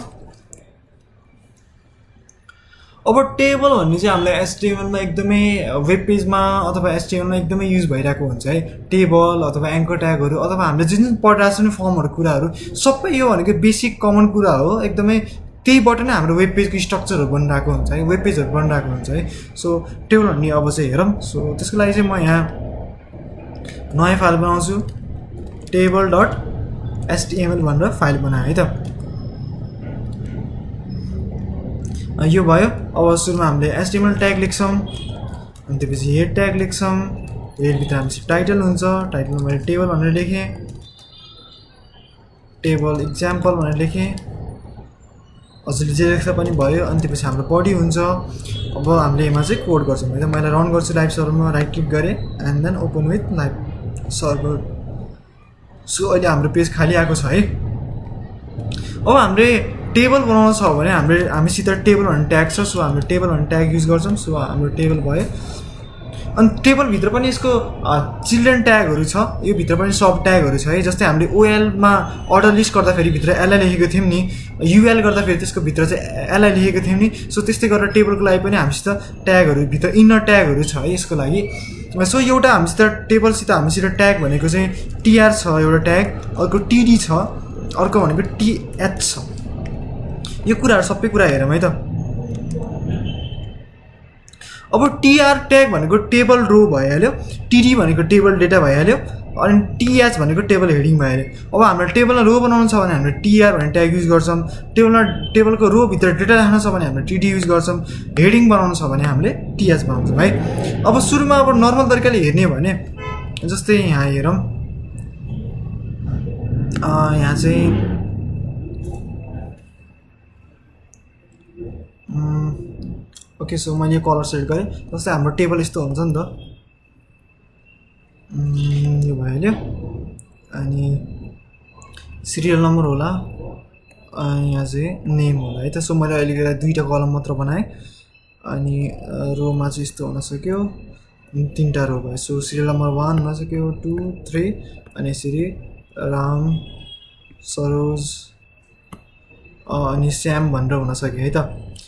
अब टेबल भन्ने चाहिँ हामीलाई एचटिएमएलमा एकदमै वेब पेजमा अथवा एचटिएमएलमा एकदमै युज भइरहेको हुन्छ है। टेबल अथवा एङ्कर ट्यागहरू अथवा हामीले जुन पढिरहेको छ नि फर्महरू कुराहरू सबै यो भनेको बेसिक कमन कुरा हो एकदमै। त्यहीबाट नै हाम्रो वेब पेजको स्ट्रक्चरहरू बनिरहेको हुन्छ है, वेब पेजहरू बनिरहेको हुन्छ है। सो टेबल भन्ने अब चाहिँ हेरौँ। सो त्यसको लागि चाहिँ म यहाँ नयाँ फाइल बनाउँछु, table.html भनेर फाइल बनाएँ है त। यो भयो। अब सुरुमा हामीले एचटिएमएल ट्याग लेख्छौँ, अनि त्यसपछि हेड ट्याग लेख्छौँ। हेडभित्र हामीसित टाइटल हुन्छ, टाइटलमा मैले टेबल भनेर लेखेँ, टेबल इक्जाम्पल भनेर लेखेँ। हजुरले जे लेख्दा पनि भयो। अनि त्यसपछि हाम्रो बडी हुन्छ। अब हामीले यसमा चाहिँ कोड गर्छौँ है त। मैले रन गर्छु लाइभ सर्भरमा, राइट क्लिक गरेँ and then open with live server. So अहिले हाम्रो पेज खाली आएको छ है। अब हामीले टेबल बनाउनु छ भने हामीसित टेबल भन्ने ट्याग छ। सो हामीले टेबल भन्ने ट्याग युज गर्छौँ। सो हाम्रो टेबल भयो। अनि टेबलभित्र पनि यसको चिल्ड्रेन ट्यागहरू छ, यो भित्र पनि सब ट्यागहरू छ है। जस्तै हामीले ओएलमा अर्डर लिस्ट गर्दाखेरि भित्र एलआई लेखेको थियौँ नि, युएल गर्दाखेरि त्यसको भित्र चाहिँ एलआई लेखेको थियौँ नि। सो त्यस्तै गरेर टेबलको लागि पनि हामीसित ट्यागहरू भित्र इनर ट्यागहरू छ है यसको लागि। सो एउटा हामीसित टेबलसित हामीसित ट्याग भनेको चाहिँ टिआर छ एउटा ट्याग, अर्को टिडी छ, अर्को भनेको टिएच छ। यो कुराहरू सबै कुरा हेरौँ है त। अब टिआर ट्याग भनेको टेबल रो भइहाल्यो, टिडी भनेको टेबल डेटा भइहाल्यो, अनि टिएच भनेको टेबल हेडिङ भइहाल्यो। अब हाम्रो टेबलमा रो बनाउनु छ भने हामीले टिआर भन्ने ट्याग युज गर्छौँ, टेबलको रोभित्र डेटा राख्नु छ भने हामीले टिडी युज गर्छौँ, हेडिङ बनाउनु छ भने हामीले टिएच बनाउँछौँ है। अब सुरुमा अब नर्मल तरिकाले हेर्ने हो भने जस्तै यहाँ हेरौँ, यहाँ चाहिँ ओके। सो मैले यो कलर सेट गरेँ। जस्तै हाम्रो टेबल यस्तो हुन्छ नि त, यो भइहाल्यो। अनि सिरियल नम्बर होला, यहाँ चाहिँ नेम होला है त। सो मैले अहिलेको दुईवटा कलम मात्र बनाएँ। अनि रोमा चाहिँ यस्तो हुन सक्यो, तिनवटा रो भयो। सो सिरियल नम्बर 1 हुन सक्यो, 2, 3 अनि यसरी राम, सरोज अनि श्याम भनेर हुन सक्यो है त।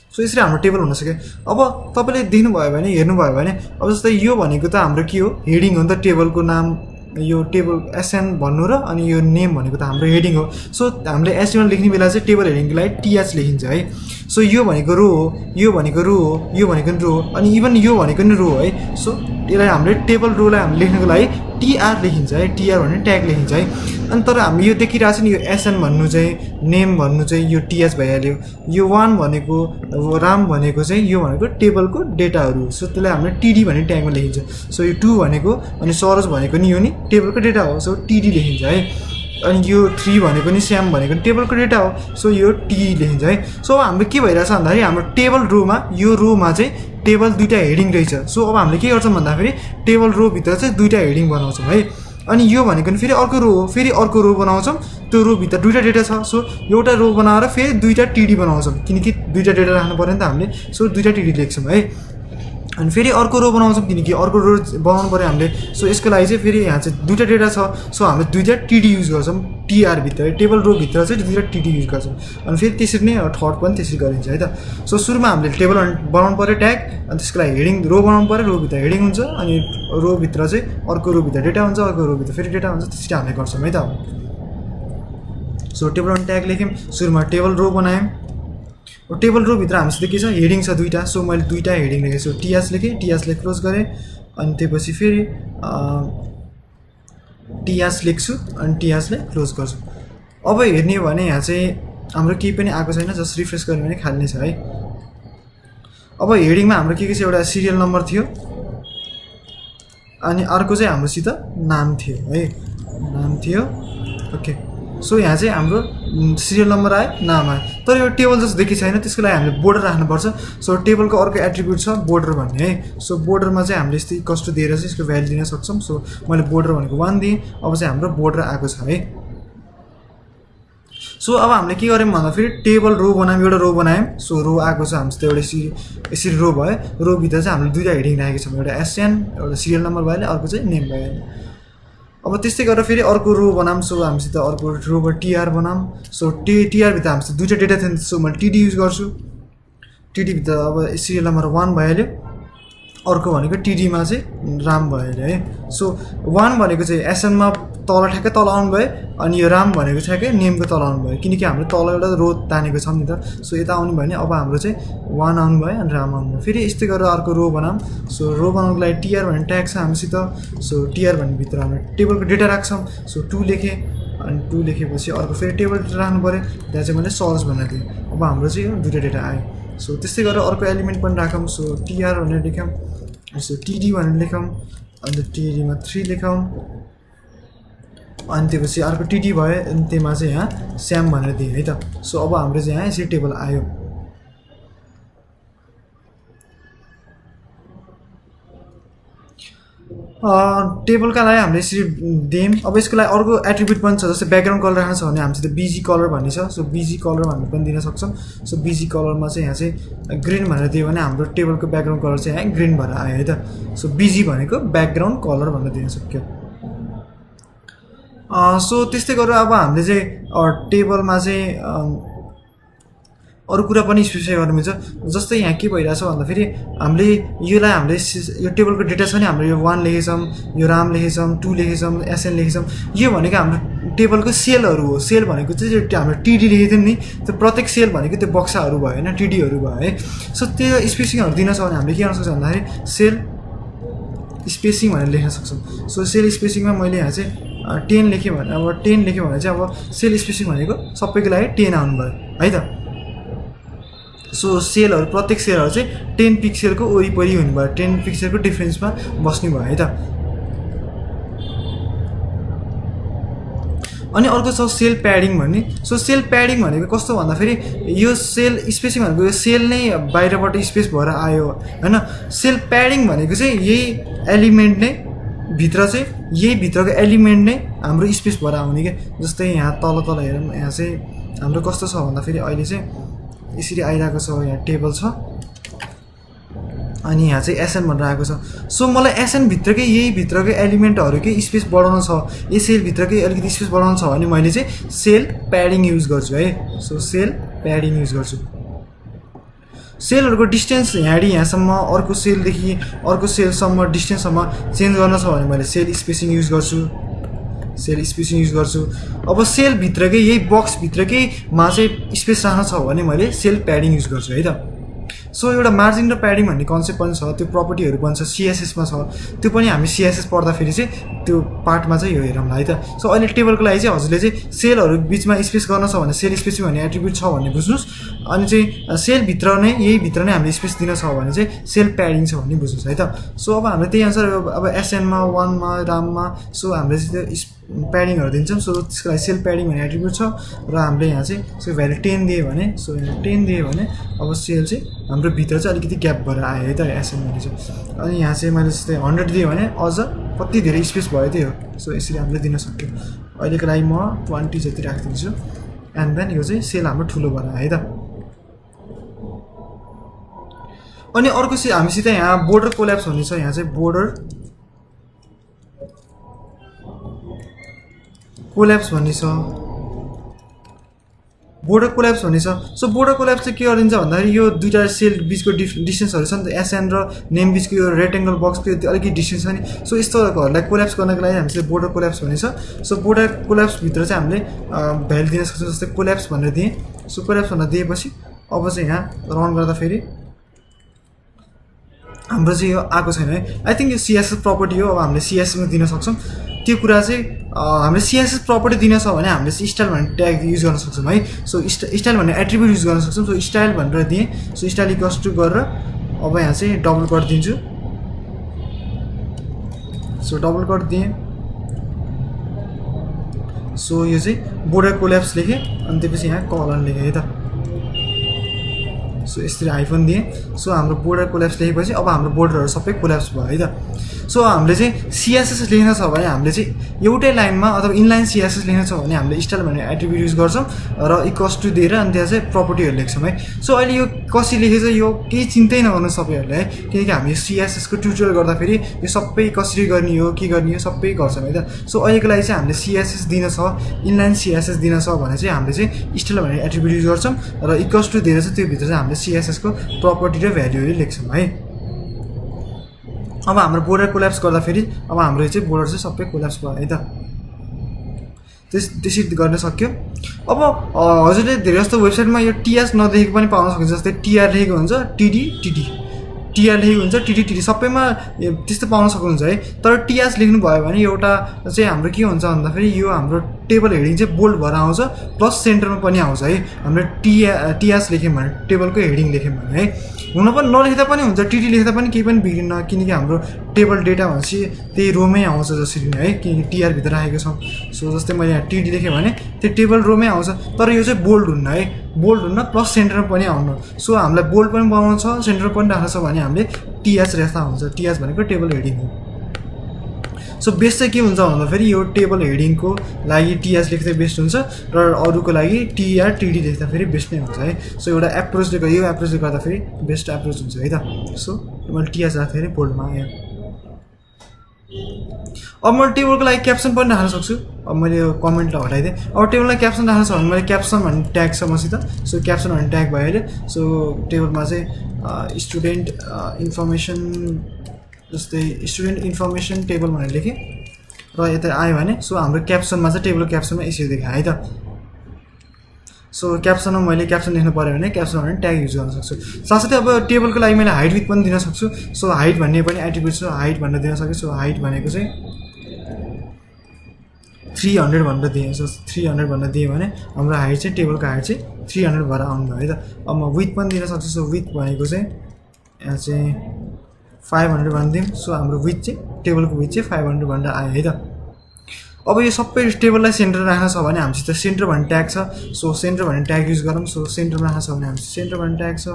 सो यसरी हाम्रो टेबल हुन सक्यो। अब तपाईँले देख्नुभयो भने हेर्नुभयो भने अब जस्तै यो भनेको त हाम्रो के हो, हेडिङ हो नि त। टेबलको नाम यो टेबल एसएन भन्नु र अनि यो नेम भनेको त हाम्रो हेडिङ हो। सो हामीले एचटिएमएल लेख्ने बेला चाहिँ टेबल हेडिङको लागि टिएच लेखिन्छ है। सो यो भनेको रो हो, यो भनेको रो हो, यो भनेको रो हो, अनि इभन यो भनेको नि रो है। सो यसलाई हामीले टेबल रोलाई हामीले लेख्नको लागि टिआर लेखिन्छ है, टिआर भन्ने ट्याग लेखिन्छ है। अनि तर हामी यो देखिरहेको छ नि, यो एसएन भन्नु चाहिँ नेम भन्नु चाहिँ यो टिएच भइहाल्यो। यो 1 भनेको राम भनेको चाहिँ यो भनेको टेबलको डेटाहरू हो। सो त्यसलाई हामीले टिडी भन्ने ट्यागमा लेखिन्छ। सो यो 2 भनेको अनि सरोज भनेको नि यो नि टेबलको डेटा हो। सो टिडी लेखिन्छ है। अनि यो 3 भनेको नि श्याम भनेको नि टेबलको डेटा हो। सो यो टी लेखिन्छ है। सो अब हाम्रो के भइरहेछ भन्दाखेरि हाम्रो टेबल रोमा यो रोमा चाहिँ टेबल दुईवटा हेडिङ रहेछ। सो अब हामीले के गर्छौँ भन्दाखेरि टेबल रोभित्र चाहिँ दुईवटा हेडिङ बनाउँछौँ है। अनि यो भनेको नि फेरि अर्को रो हो, फेरि अर्को रो बनाउँछौँ। त्यो रोभित्र दुईवटा डेटा छ। सो एउटा रो बनाएर फेरि दुईवटा टिडी बनाउँछौँ, किनकि दुईवटा डेटा राख्नु पऱ्यो नि त हामीले। सो दुईवटा टिडी लेख्छौँ है। अनि फेरि अर्को रो बनाउँछौँ, किनकि अर्को रो बनाउनु पऱ्यो हामीले। सो यसको लागि चाहिँ फेरि यहाँ चाहिँ दुईवटा डेटा छ। सो हामीले दुईवटा टिडी युज गर्छौँ, टिआरभित्र टेबल रोभित्र चाहिँ दुईवटा टिडी युज गर्छौँ। अनि फेरि त्यसरी नै थर्ड पनि त्यसरी गरिन्छ है त। सो सुरुमा हामीले टेबल बनाउनु पऱ्यो ट्याग, अनि त्यसको लागि हेडिङ रो बनाउनु पऱ्यो, रोभित्र हेडिङ हुन्छ, अनि रोभित्र चाहिँ अर्को रोभित्र डेटा हुन्छ, अर्को रोभित्र फेरि डेटा हुन्छ। त्यसरी हामीले गर्छौँ है त। सो टेबल ट्याग लेख्यौँ, सुरुमा टेबल रो बनायौँ। टेबल रोभित्र हामीसित के छ, हेडिङ छ दुईवटा। सो मैले दुईवटा हेडिङ लेखेँ। सो टिएच लेखेँ, टिएचलाई क्लोज गरेँ। अनि त्यसपछि फेरि टिएच लेख्छु अनि टिएचलाई क्लोज गर्छु। अब हेर्ने हो भने यहाँ चाहिँ हाम्रो केही पनि आएको छैन, जस्ट रिफ्रेस गर्यो भने खाली नै छ है। अब हेडिङमा हाम्रो के छ एउटा सिरियल नम्बर थियो अनि अर्को चाहिँ हाम्रोसित नाम थियो है नाम थियो ओके सो यहाँ चाहिँ हाम्रो सिरियल नम्बर आयो नाम आयो तर यो टेबल जस्तो देखि छैन त्यसको लागि हामीले बोर्डर राख्नुपर्छ सो टेबलको अर्को एट्रिब्युट छ बोर्डर भन्ने है सो बोर्डरमा चाहिँ हामीले यस्तै कस्तो दिएर चाहिँ यसको भ्यालु दिन सक्छौँ सो मैले बोर्डर भनेको 1 दिएँ अब चाहिँ हाम्रो बोर्डर आएको छ है सो अब हामीले के गर्यौँ भन्दाखेरि टेबल रो बनायौँ एउटा रो बनायौँ सो रो आएको छ हामीसित एउटा यसरी रो भयो रोभित्र चाहिँ हामीले दुईवटा हेडिङ राखेको छौँ एउटा एसएन एउटा सिरियल नम्बर भइहाल्यो अर्को चाहिँ नेम भइहाल्यो अब त्यस्तै गरेर फेरि अर्को रो बनाऊँ सो हामीसित अर्को रोबाट टिआर बनाऊँ सो टिआरभित्र हामीसित दुईवटा डेटा थियो सो मैले टिडी युज गर्छु टिडीभित्र अब सिरियल नम्बर 1 भइहाल्यो अर्को भनेको टिडीमा चाहिँ राम भइहाल्यो है सो 1 भनेको चाहिँ एसएनमा तल ठ्याक्कै तल आउनु भयो अनि यो राम भनेको ठ्याक्कै नेमको तल आउनु भयो किनकि हामीले तल एउटा रो तानेको छौँ नि त सो यता आउनु भयो भने अब हाम्रो चाहिँ 1 आउनु भयो अनि राम आउनु भयो फेरि यस्तै गरेर अर्को रो बनाऊँ सो रो बनाउनुको लागि टिआर भन्ने ट्याग छ हामीसित सो टिआर भन्ने भित्र हामीले टेबलको डेटा राख्छौँ सो 2 लेखेँ अनि 2 लेखेपछि अर्को फेरि टेबल डेटा राख्नु पऱ्यो त्यहाँ चाहिँ मैले सर्च भनेर दिएँ अब हाम्रो चाहिँ यो दुईवटा डेटा आयो सो त्यस्तै गरेर अर्को एलिमेन्ट पनि राखौँ सो टिआर भनेर लेखौँ सो टिडी भनेर लेखौँ अन्त टिडीमा 3 लेखौँ अनि त्यसपछि अर्को टिडी भयो अनि त्यसमा चाहिँ यहाँ स्याम भनेर दिएँ है त सो अब हाम्रो चाहिँ यहाँ यसरी टेबल आयो टेबलका लागि हामीले यसरी दियौँ अब यसको लागि अर्को एट्रिब्युट पनि छ जस्तै ब्याकग्राउन्ड कलर राख्नु छ भने हामीसित बीजी कलर भन्ने छ सो बीजी कलर भनेर पनि दिन सक्छौँ सो बीजी कलरमा चाहिँ यहाँ चाहिँ ग्रिन भनेर दियो भने हाम्रो टेबलको ब्याकग्राउन्ड कलर चाहिँ यहाँ ग्रिन भएर आयो है त सो बीजी भनेको ब्याकग्राउन्ड कलर भनेर दिन सक्यो सो त्यस्तै गरेर अब हामीले चाहिँ टेबलमा चाहिँ अरू कुरा पनि स्पेसिफाई गर्नु मिल्छ जस्तै यहाँ के भइरहेछ भन्दाखेरि हामीले योलाई हामीले यो टेबलको डेटा छ नि हाम्रो यो 1 लेखेछौँ यो राम लेखेछौँ 2 लेखेछौँ एसएन लेखेछौँ यो भनेको हाम्रो टेबलको सेलहरू हो सेल भनेको चाहिँ हाम्रो टिडी लेखेको थियौँ नि त्यो प्रत्येक सेल भनेको त्यो बक्साहरू भयो होइन टिडीहरू भयो है सो त्यो स्पेसिङहरू दिन छ भने हामीले के गर्न सक्छौँ भन्दाखेरि सेल स्पेसिङ भनेर लेख्न सक्छौँ सो सेल स्पेसिङमा मैले यहाँ चाहिँ 10 लेखेँ भने अब 10 लेख्यो भने चाहिँ अब सेल स्पेसिङ भनेको सबैको लागि 10 आउनु भयो है त सो सेलहरू प्रत्येक सेलहरू चाहिँ 10 पिक्सेलको वरिपरि हुनु भयो 10 पिक्सेलको डिफ्रेन्समा बस्ने भयो है त अनि अर्को छ सेल प्याडिङ भन्ने सो सेल प्याडिङ भनेको कस्तो भन्दाखेरि यो सेल स्पेसिङ भनेको यो सेल नै बाहिरबाट स्पेस भएर आयो हैन सेल प्याडिङ भनेको चाहिँ यही एलिमेन्ट नै भित्र चाहिँ यही भित्रको एलिमेन्ट नै हाम्रो स्पेस भएर आउने के जस्तै यहाँ तल हेरौँ यहाँ चाहिँ हाम्रो कस्तो छ भन्दाखेरि अहिले चाहिँ यसरी आइरहेको छ यहाँ टेबल छ अनि यहाँ चाहिँ एसएन भनेर आएको छ सो मलाई एसएन भित्रकै यही भित्रकै एलिमेन्टहरूकै स्पेस बढाउन छ यो सेल भित्रकै अलिकति स्पेस बढाउन छ भने मैले चाहिँ सेल प्याडिङ युज गर्छु है सो सेल प्याडिङ युज गर्छु सेलहरूको डिस्टेन्स यहाँसम्म अर्को सेलदेखि अर्को सेलसम्म डिस्टेन्ससम्म चेन्ज गर्न छ भने मैले सेल स्पेसिङ युज गर्छु अब सेलभित्रकै यही बक्सभित्रकैमा चाहिँ स्पेस राख्न छ भने मैले सेल प्याडिङ युज गर्छु है त सो एउटा मार्जिन र प्याडिङ भन्ने कन्सेप्ट पनि छ त्यो प्रपर्टीहरू पनि छ सिएसएसमा छ त्यो पनि हामी सिएसएस पढ्दाखेरि चाहिँ त्यो पार्टमा चाहिँ यो हेरौँला है त सो अहिले टेबलको लागि चाहिँ हजुरले चाहिँ सेलहरू बिचमा स्पेस गर्न छ भने सेल स्पेसिङ भन्ने एट्रिब्युट छ भन्ने बुझ्नुहोस् अनि चाहिँ सेलभित्र नै यही भित्र नै हामीले स्पेस दिन छ भने चाहिँ सेल प्याडिङ छ भन्ने बुझ्नुहोस् है त सो अब हामीले त्यही अनुसार अब एसएनमा 1मा राममा सो हामीले चाहिँ त्यो प्याडिङहरू दिन्छौँ सो त्यसको लागि सेल प्याडिङ भन्ने एट्रिब्युट छ र हामीले यहाँ चाहिँ सो भ्यालु 10 दियो भने सो यहाँ 10 दियो भने अब सेल चाहिँ हाम्रो भित्र चाहिँ अलिकति ग्याप भएर आयो है त एसएन भन्ने चाहिँ अनि यहाँ चाहिँ मैले जस्तै 100 दियो भने अझ कति धेरै स्पेस भयो त्यो सो यसरी हामीले दिन सक्यो अहिलेको लागि म 20 जति राखिदिन्छु एन्ड देन यो चाहिँ सेल हाम्रो ठुलो भएर आयो है त अनि अर्को चाहिँ हामीसित यहाँ बोर्डर कोल्याप्स भन्ने छ यहाँ चाहिँ बोर्डर कोल्याप्स भन्ने छ बोर्डर कोल्याप्स भन्ने छ सो बोर्डर कोल्याप्स चाहिँ के गरिन्छ भन्दाखेरि यो दुईटा सेल बिचको डिस्टेन्सहरू छ नि त एसएन र नेम बिचको यो रेक्टेङ्गल बक्सको अलिकति डिस्टेन्स छ नि सो यस्तोहरूलाई कोल्याप्स गर्नको लागि हामीले बोर्डर कोल्याप्स भन्ने छ सो बोर्डर कोल्याप्सभित्र चाहिँ हामीले भ्यालु दिन सक्छौँ जस्तै कोल्याप्स भनेर दिएँ सो कोल्याप्स भनेर दिएपछि अब चाहिँ यहाँ रन गर्दाखेरि हाम्रो चाहिँ यो आएको छैन है आई थिङ्क यो सिएसएस प्रपर्टी हो अब हामीले सिएसएसमा दिन सक्छौँ त्यो कुरा चाहिँ हामीले सिएसएस प्रपर्टी दिन छ भने हामीले स्टाइल भन्ने ट्याग युज गर्न सक्छौँ है सो स्टाइल भन्ने एट्रिब्युट युज गर्न सक्छौँ सो स्टाइल भनेर दिएँ सो स्टाइल इक्वल्स टु गरेर अब यहाँ चाहिँ डबल कट दिन्छु सो डबल कट दिएँ सो यो चाहिँ बोर्डर कोल्याप्स लेखेँ अनि त्यसपछि यहाँ कलन लेखेँ है त सो यसरी हाइफन दिएँ सो हाम्रो बोर्डर कोल्याप्स लेखेपछि अब हाम्रो बोर्डरहरू सबै कोल्याप्स भयो है त सो हामीले चाहिँ CSS लेख्न छ भने हामीले चाहिँ एउटै लाइनमा अथवा इनलाइन CSS लेख्न छ भने हामीले स्टाइल भन्ने एट्रिब्युट युज गर्छौँ र इक्वल्स टु दिएर अनि त्यहाँ चाहिँ प्रपर्टीहरू लेख्छौँ है सो अहिले यो कसरी लेखेछ यो केही चिन्तै नगर्नु सबैहरूले है किनकि हामी CSS को ट्युटोरियल गर्दाखेरि यो सबै कसरी गर्ने हो के गर्ने हो सबै गर्छौँ है त सो अहिलेको लागि चाहिँ हामीले CSS दिन छ इनलाइन CSS दिन छ भने चाहिँ हामीले चाहिँ स्टाइल भन्ने एट्रिब्युट युज गर्छौँ र इक्वल्स टु दिएर चाहिँ त्यो भित्र चाहिँ हामीले CSS को प्रपर्टी र भ्यालुहरू लेख्छौँ है अब हाम्रो बोर्डर कोल्याप्स गर्दाखेरि अब हाम्रो चाहिँ बोर्डर चाहिँ सबै कोल्याप्स भयो है त त्यसरी गर्न सक्यो अब हजुरले धेरै जस्तो वेबसाइटमा यो टीएस नदेखेको पनि पाउन सक्नुहुन्छ जस्तै टीआर लेखेको हुन्छ टीडी टीडी टीआर लेखेको हुन्छ टीडी टीडी सबैमा त्यस्तो पाउन सक्नुहुन्छ है तर टीएस लेख्नु भयो भने एउटा चाहिँ हाम्रो के हुन्छ भन्दाखेरि यो हाम्रो टेबल हेडिङ चाहिँ बोल्ड भएर आउँछ प्लस सेन्टरमा पनि आउँछ है हाम्रो टीएस लेख्यौँ भने टेबलको हेडिङ लेख्यौँ भने है हुन पनि नलेख्दा पनि हुन्छ टीडी लेख्दा पनि केही पनि बिग्रिन्न किनकि हाम्रो टेबल डेटा भनेपछि त्यही रोमै आउँछ जसरी नै है किनकि टीआर भित्र राखेको छौँ सो जस्तै मैले यहाँ टीडी लेखेँ भने त्यो टेबल रोमै आउँछ तर यो चाहिँ बोल्ड हुन्न है बोल्ड हुन्न प्लस सेन्टरमा पनि आउनु सो हामीलाई बोल्ड पनि बनाउनु छ सेन्टर पनि राख्नु छ भने हामीले टीएस लेख्दा हुन्छ टीएस भनेको टेबल हेडिङ हो सो बेस्ट चाहिँ के हुन्छ भन्दाखेरि यो टेबल हेडिङको लागि टीएस लेख्दै बेस्ट हुन्छ र अरूको लागि टीआर टीडी लेख्दा फेरि बेस्ट नै हुन्छ है सो एउटा एप्रोचले यो एप्रोचले गर्दाखेरि बेस्ट एप्रोच हुन्छ है त सो मैले टीएस राख्दाखेरि बोल्डमा आयो अब मैले टेबलको लागि क्याप्सन पनि राख्न सक्छु अब मैले यो कमेन्टलाई हटाइदिएँ अब टेबललाई क्याप्सन राख्न छ भने मैले क्याप्सन भन्ने ट्याग छ मसित सो क्याप्सन भन्ने ट्याग भयो अहिले सो टेबलमा चाहिँ स्टुडेन्ट इन्फर्मेसन जस्तै स्टुडेन्ट इन्फर्मेसन टेबल भनेर लेखेँ र यता आयो भने सो हाम्रो क्याप्सनमा चाहिँ टेबलको क्याप्सनमा यसरी देखाएँ है त सो क्याप्सनमा मैले क्याप्सन लेख्नु पऱ्यो भने क्याप्सन भनेर ट्याग युज गर्न सक्छु साथसाथै अब टेबलको लागि मैले हाइट विथ पनि दिन सक्छु सो हाइट भन्ने पनि एट्रिब्युट छ हाइट भनेर दिन सक्छु सो हाइट भनेको चाहिँ 300 भनेर दिएँ सो 300 भनेर दिएँ भने हाम्रो हाइट चाहिँ टेबलको हाइट चाहिँ 300 भएर आउनुभयो है त अब म विथ पनि दिन सक्छु सो विथ भनेको चाहिँ यहाँ चाहिँ 500 भनिदिउँ सो हाम्रो विथ चाहिँ टेबलको विथ चाहिँ 500 भनेर आयो है त अब यो सबै टेबललाई सेन्टर राख्न छ भने हामीसित सेन्टर भन्ने ट्याग छ सो सेन्टर भन्ने ट्याग युज गरौँ सो सेन्टरमा राख्न छ भने हामीसित सेन्टर भन्ने ट्याग छ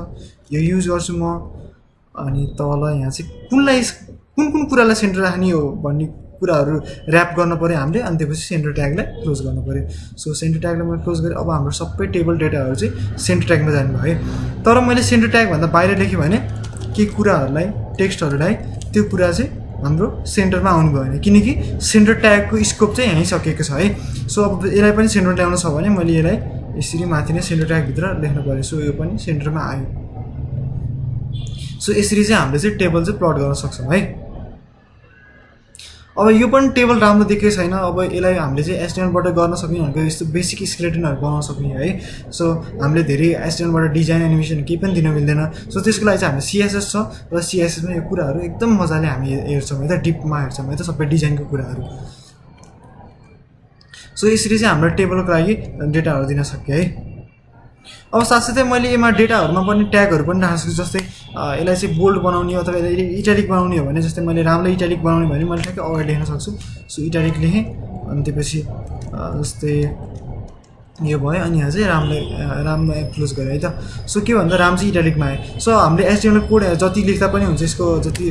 यो युज गर्छु म अनि तल यहाँ चाहिँ कुन कुरालाई सेन्टर राख्ने हो भन्ने कुराहरू ऱ्याप गर्नु पऱ्यो हामीले अनि त्यसपछि सेन्टर ट्यागलाई क्लोज गर्नु पऱ्यो सो सेन्टर ट्यागलाई मैले क्लोज गरेँ अब हाम्रो सबै टेबल डेटाहरू चाहिँ सेन्टर ट्यागमा जानुभयो है तर मैले सेन्टर ट्यागभन्दा बाहिर लेखेँ भने केही कुराहरूलाई टेक्स्टहरूलाई त्यो कुरा चाहिँ हाम्रो सेन्टरमा आउनु भएन किनकि सेन्टर ट्यागको स्कोप चाहिँ यहीँ सकिएको छ है सो अब यसलाई पनि सेन्टर ल्याउनु छ भने मैले यसलाई यसरी माथि नै सेन्टर ट्यागभित्र लेख्नु पऱ्यो सो यो पनि सेन्टरमा आयो सो यसरी चाहिँ हामीले चाहिँ टेबल चाहिँ प्लट गर्न सक्छौँ है अब यो पनि टेबल राम्रो देखेको छैन अब यसलाई हामीले चाहिँ एचटीएमएलबाट गर्न सक्ने भनेको यस्तो बेसिक स्केलेटनहरू बनाउन सक्ने है सो हामीले धेरै एचटीएमएलबाट डिजाइन एनिमेसन केही पनि दिन मिल्दैन सो त्यसको लागि चाहिँ हामीले CSS छ र CSSमा यो कुराहरू एकदम मजाले हामी हेर्छौँ है त डिपमा हेर्छौँ है त सबै डिजाइनको कुराहरू सो यसरी चाहिँ हाम्रो टेबलको लागि डेटाहरू दिन सक्यो है अब साथसाथै मैले यसमा डेटाहरूमा पनि ट्यागहरू पनि राख्न सक्छु जस्तै यसलाई चाहिँ बोल्ड बनाउने अथवा यसलाई इटालिक बनाउने हो भने जस्तै मैले रामलाई इटालिक बनाउने भने मैले ठ्याक्कै अगाडि लेख्न सक्छु सो इटालिक लेखेँ अनि त्यसपछि जस्तै यो भयो अनि यहाँ चाहिँ रामलाई क्लोज गरेँ है त सो के भन्दा राम चाहिँ इटालिकमा आयो सो हामीले एचटीएमएल कोड जति लेख्दा पनि हुन्छ यसको जति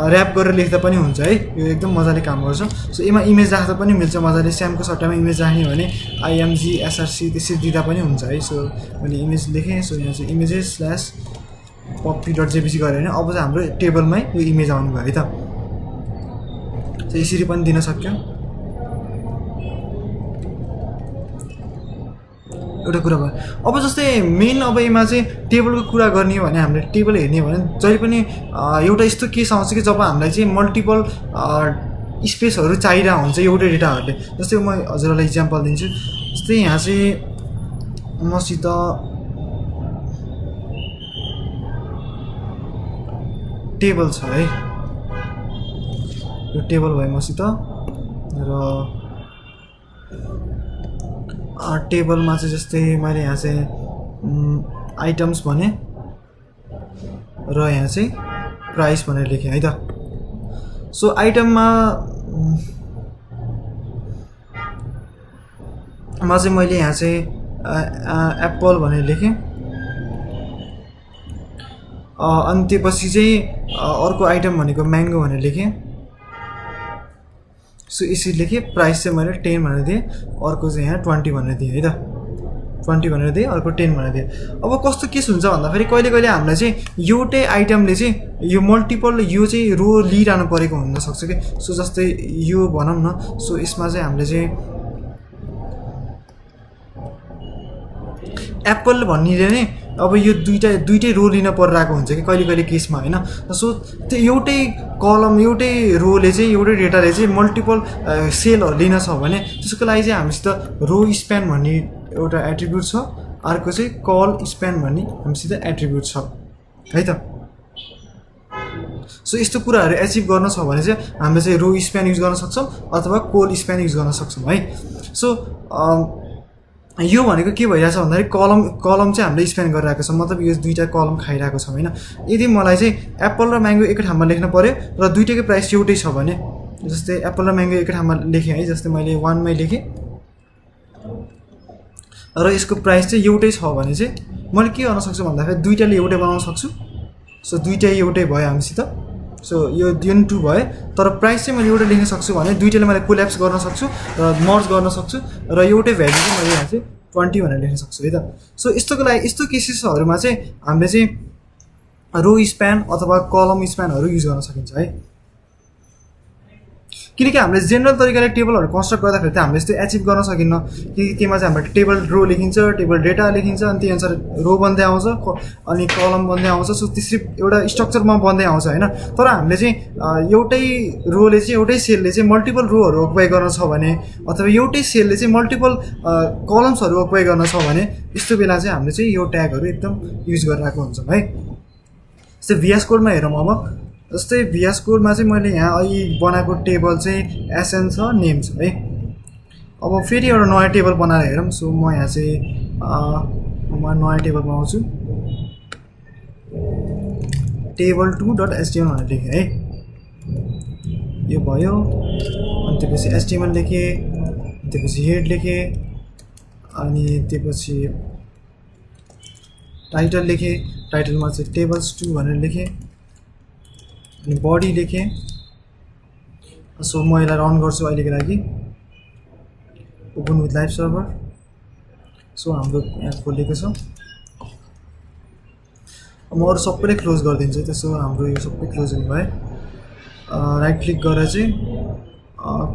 ऱ्याप गरेर लेख्दा पनि हुन्छ है यो एकदम मजाले काम गर्छ सो यसमा इमेज राख्दा पनि मिल्छ मजाले स्यामको सट्टामा इमेज राख्ने भने IMG SRC त्यसरी दिँदा पनि हुन्छ है सो मैले इमेज लेखेँ सो यहाँ चाहिँ images/poppy.jpg गरेँ भने अब चाहिँ हाम्रो टेबलमै यो इमेज आउनु भयो है त सो यसरी पनि दिन सक्यो एउटा कुरा भयो अब जस्तै मेन अब यसमा चाहिँ टेबलको कुरा गर्ने भने हामीले टेबल हेर्ने भने जहिले पनि एउटा यस्तो केस आउँछ कि जब हामीलाई चाहिँ मल्टिपल स्पेसहरू चाहिरहेको हुन्छ एउटै डेटाहरूले जस्तै म हजुरहरूलाई इक्जाम्पल दिन्छु जस्तै यहाँ चाहिँ मसित टेबल छ है यो टेबल भयो मसित र टेबलमा चाहिँ जस्तै मैले यहाँ चाहिँ आइटम्स भने र यहाँ चाहिँ प्राइस भनेर लेखेँ है त। सो आइटममा चाहिँ मैले यहाँ चाहिँ एप्पल भनेर लेखेँ। अनि त्यसपछि चाहिँ अर्को आइटम भनेको म्याङ्गो भनेर लेखेँ। सो यसरी लेखेँ। प्राइस चाहिँ मैले 10 भनेर दिएँ, अर्को चाहिँ यहाँ 20 भनेर दिएँ है त। 20 भनेर दिएँ, अर्को 10 भनेर दिएँ। अब कस्तो केस हुन्छ भन्दाखेरि कहिले कहिले हामीलाई चाहिँ एउटै आइटमले चाहिँ यो मल्टिपल यो चाहिँ रो लिइरहनु परेको हुनसक्छ कि। सो जस्तै यो भनौँ न, सो यसमा चाहिँ हामीले चाहिँ एप्पल भन्ने नै अब यो दुइटै रो लिन परिरहेको हुन्छ कि कहिले कहिले केसमा होइन। सो त्यो एउटै कलम एउटै रोले चाहिँ एउटै डेटाले चाहिँ मल्टिपल सेलहरू लिन छ भने त्यसको लागि चाहिँ हामीसित रो स्प्यान भन्ने एउटा एट्रिब्युट छ, अर्को चाहिँ कल स्प्यान भन्ने हामीसित एट्रिब्युट छ है त। सो यस्तो कुराहरू एचिभ गर्न छ भने चाहिँ हामीले चाहिँ रो स्प्यान युज गर्न सक्छौँ अथवा कोल स्प्यान युज गर्न सक्छौँ है। सो यो भनेको के भइरहेछ भन्दाखेरि कलम चाहिँ हामीले स्प्यान गरिरहेको छ, मतलब यो दुईवटा कलम खाइरहेको छ होइन। यदि मलाई चाहिँ एप्पल र म्याङ्गो एकै ठाउँमा लेख्न पऱ्यो र दुइटैको प्राइस एउटै छ भने, जस्तै एप्पल र म्याङ्गो एकै ठाउँमा लेखेँ है, जस्तै मैले 1 मै लेखेँ र यसको प्राइस चाहिँ एउटै छ भने चाहिँ मैले के गर्न सक्छु भन्दाखेरि दुइटाले एउटै बनाउन सक्छु। सो दुइटै एउटै भयो हामीसित। सो यो दिन 2 भयो, तर प्राइस चाहिँ मैले एउटै लेख्न सक्छु भने दुइटाले मैले कोल्याप्स गर्न सक्छु र मर्ज गर्न सक्छु र एउटै भ्यालु चाहिँ मैले यहाँ चाहिँ 20 भनेर लेख्न सक्छु है त। सो यस्तोको लागि यस्तो केसेसहरूमा चाहिँ हामीले चाहिँ रो स्प्यान अथवा कलम स्प्यानहरू युज गर्न सकिन्छ है। किनकि हामीले जेनरल तरिकाले टेबलहरू कन्स्ट्रक्ट गर्दाखेरि त हामीले यस्तो एचिभ गर्न सकिन्न, किनकि त्यसमा चाहिँ हाम्रो टेबल रो लेखिन्छ, टेबल डेटा लेखिन्छ, अनि त्यही अनुसार रो बन्दै आउँछ अनि कलम बन्दै आउँछ। सो त्यसरी एउटा स्ट्रक्चरमा बन्दै आउँछ होइन। तर हामीले चाहिँ एउटै रोले चाहिँ एउटै सेलले चाहिँ मल्टिपल रोहरू अकुपाई गर्न छ भने अथवा एउटै सेलले चाहिँ मल्टिपल कलम्सहरू अकुपाई गर्न छ भने यस्तो बेला चाहिँ हामीले चाहिँ यो ट्यागहरू एकदम युज गरिरहेको हुन्छौँ है। जस्तै VS कोडमा हेरौँ अब, जस्तै VS कोडमा चाहिँ मैले यहाँ अहिले बनाएको टेबल चाहिँ SN छ, नेम छ है। अब फेरि एउटा नयाँ टेबल बनाएर हेरौँ। सो म यहाँ चाहिँ नयाँ टेबल बनाउँछु, table2.html भनेर लेखेँ है। यो भयो। अनि त्यसपछि HTML लेखेँ, त्यसपछि हेड लेखेँ, अनि त्यसपछि टाइटल लेखेँ, टाइटलमा चाहिँ tables2 भनेर लेखेँ, अनि बडी लेखेँ। सो म यसलाई रन गर्छु अहिलेको लागि, open with live server. So हाम्रो यहाँ खोलेको छ। म अरू सबैले क्लोज गरिदिन्छु। त्यसो हाम्रो यो सबै क्लोज हुनु भयो। राइट क्लिक गरेर चाहिँ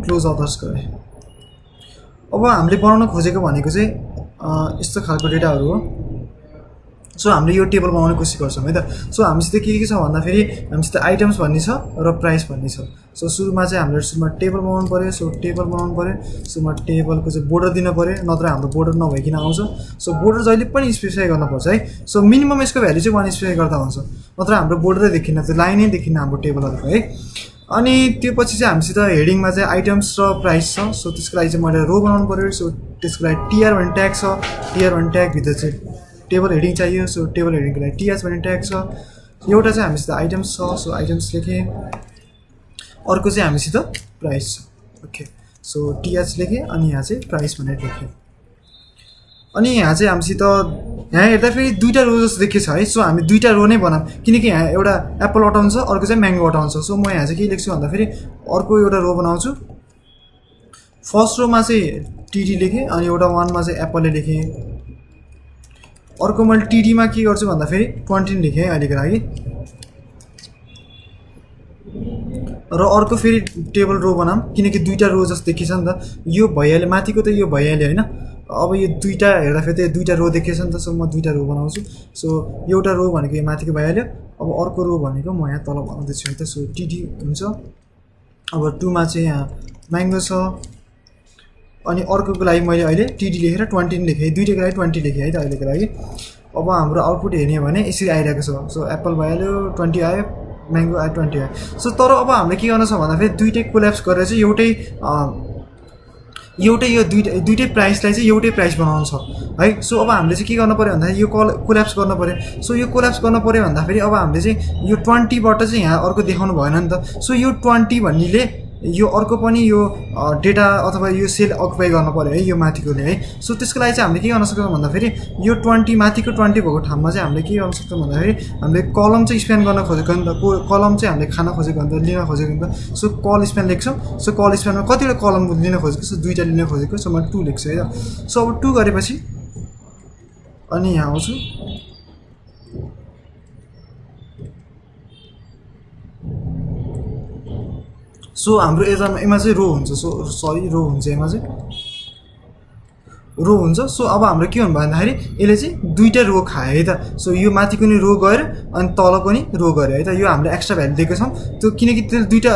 क्लोज अदर्स गरेँ। अब हामीले बनाउन खोजेको भनेको चाहिँ यस्तो खालको डेटाहरू हो। सो हामीले यो टेबल बनाउने कोसिस गर्छौँ है त। सो हामीसित के छ भन्दाखेरि हामीसित आइटम्स भन्ने छ र प्राइस भन्ने छ। सो सुरुमा चाहिँ हामीले सुरुमा टेबल बनाउनु पऱ्यो। सो टेबल बनाउनु पऱ्यो, सुरुमा टेबलको चाहिँ बोर्डर दिनु पऱ्यो, नत्र हाम्रो बोर्डर नभइकन आउँछ। सो बोर्डर जहिले पनि स्पेसिफाई गर्नुपर्छ है। सो मिनिमम यसको भ्यालु चाहिँ 1 स्पेसिफाई गर्दा हुन्छ, नत्र हाम्रो बोर्डरै देखिन्न, त्यो लाइनै देखिन्न हाम्रो टेबलहरूको है। अनि त्यो पछि चाहिँ हामीसित हेडिङमा चाहिँ आइटम्स र प्राइस छ। सो त्यसको लागि चाहिँ मैले रो बनाउनु पऱ्यो। सो त्यसको लागि TR भन्ने ट्याग छ, TR भन्ने ट्यागभित्र चाहिँ टेबल हेडिङ चाहियो। सो टेबल हेडिङको लागि TH भन्ने ट्याग छ। एउटा चाहिँ हामीसित आइटम्स छ, सो आइटम्स लेखेँ, अर्को चाहिँ हामीसित प्राइस छ। ओके, सो TH लेखेँ, अनि यहाँ चाहिँ प्राइस भनेर लेखेँ। अनि यहाँ चाहिँ हामीसित यहाँ हेर्दा फेरि दुईवटा रो जस्तो देखिन्छ है। सो हामी दुईवटा रो नै बनाऊँ, किनकि यहाँ एउटा एप्पल अटाउँछ, अर्को चाहिँ म्याङ्गो अटाउँछ। सो म यहाँ चाहिँ के लेख्छु भन्दाखेरि अर्को एउटा रो बनाउँछु। फर्स्ट रोमा चाहिँ TD लेखेँ, अनि एउटा 1मा चाहिँ एप्पलले लेखेँ। अर्को मैले TDमा के गर्छु भन्दाखेरि 20 लेखेँ अहिलेको लागि। र अर्को फेरि टेबल रो बनाऊँ, किनकि दुईवटा रो जस्तो देखिन्छ नि त। यो भइहाल्यो, माथिको त यो भइहाल्यो होइन। अब यो दुईवटा हेर्दाखेरि त दुईवटा रो देखिन्छ नि त। सो म दुईवटा रो बनाउँछु। सो एउटा रो भनेको यो माथिको भइहाल्यो। अब अर्को रो भनेको म यहाँ तल बनाउँदैछु है त। सो TD हुन्छ। अब 2मा चाहिँ यहाँ म्याङ्गो छ, अनि अर्कोको लागि मैले अहिले TD लेखेर 20 लेखेँ, दुईटैको लागि 20 लेखेँ है त अहिलेको लागि। अब हाम्रो आउटपुट हेर्ने भने यसरी आइरहेको छ। सो एप्पल भइहाल्यो, 20 आयो, म्याङ्गो आयो, 20 आयो। सो तर अब हामीले के गर्न छ भन्दाखेरि दुईटै कोल्याप्स गरेर चाहिँ एउटै यो दुईटै प्राइसलाई चाहिँ एउटै प्राइस बनाउनु छ है। सो अब हामीले चाहिँ के गर्नु पऱ्यो भन्दाखेरि यो कोल्याप्स गर्नु पऱ्यो। सो यो कोल्याप्स गर्नु पऱ्यो भन्दाखेरि अब हामीले चाहिँ यो 20बाट चाहिँ यहाँ अर्को देखाउनु भएन नि त। सो यो 20 भन्नेले यो अर्को पनि यो डेटा अथवा यो सेल अकुपाई गर्नु पऱ्यो है यो माथिकोले है। सो त्यसको लागि चाहिँ हामीले के गर्न सक्छौँ भन्दाखेरि यो 20 माथिको 20 भएको ठाउँमा चाहिँ हामीले के गर्न सक्छौँ भन्दाखेरि हामीले कलम चाहिँ स्प्यान गर्न खोजेको नि त, कलम चाहिँ हामीले खान खोजेको नि त, लिन खोजेको नि त। सो कल स्प्यान लेख्छौँ। सो कल स्प्यानमा कतिवटा कलम लिन खोजेको, सो 2टा लिन खोजेको। सो म 2 लेख्छु है त। सो अब 2 गरेपछि अनि यहाँ आउँछु। सो हाम्रो एमा चाहिँ रो हुन्छ। सो सरी रो हुन्छ, एमा चाहिँ रो हुन्छ। सो अब हाम्रो के भन्नु भन्दाखेरि यसले चाहिँ 2टा रो खायो है त। सो यो माथिको नि रो गएर अनि तलको नि रो गऱ्यो है त। यो हामीले एक्स्ट्रा भ्यालु दिएको छौँ त्यो, किनकि त्यसले 2टा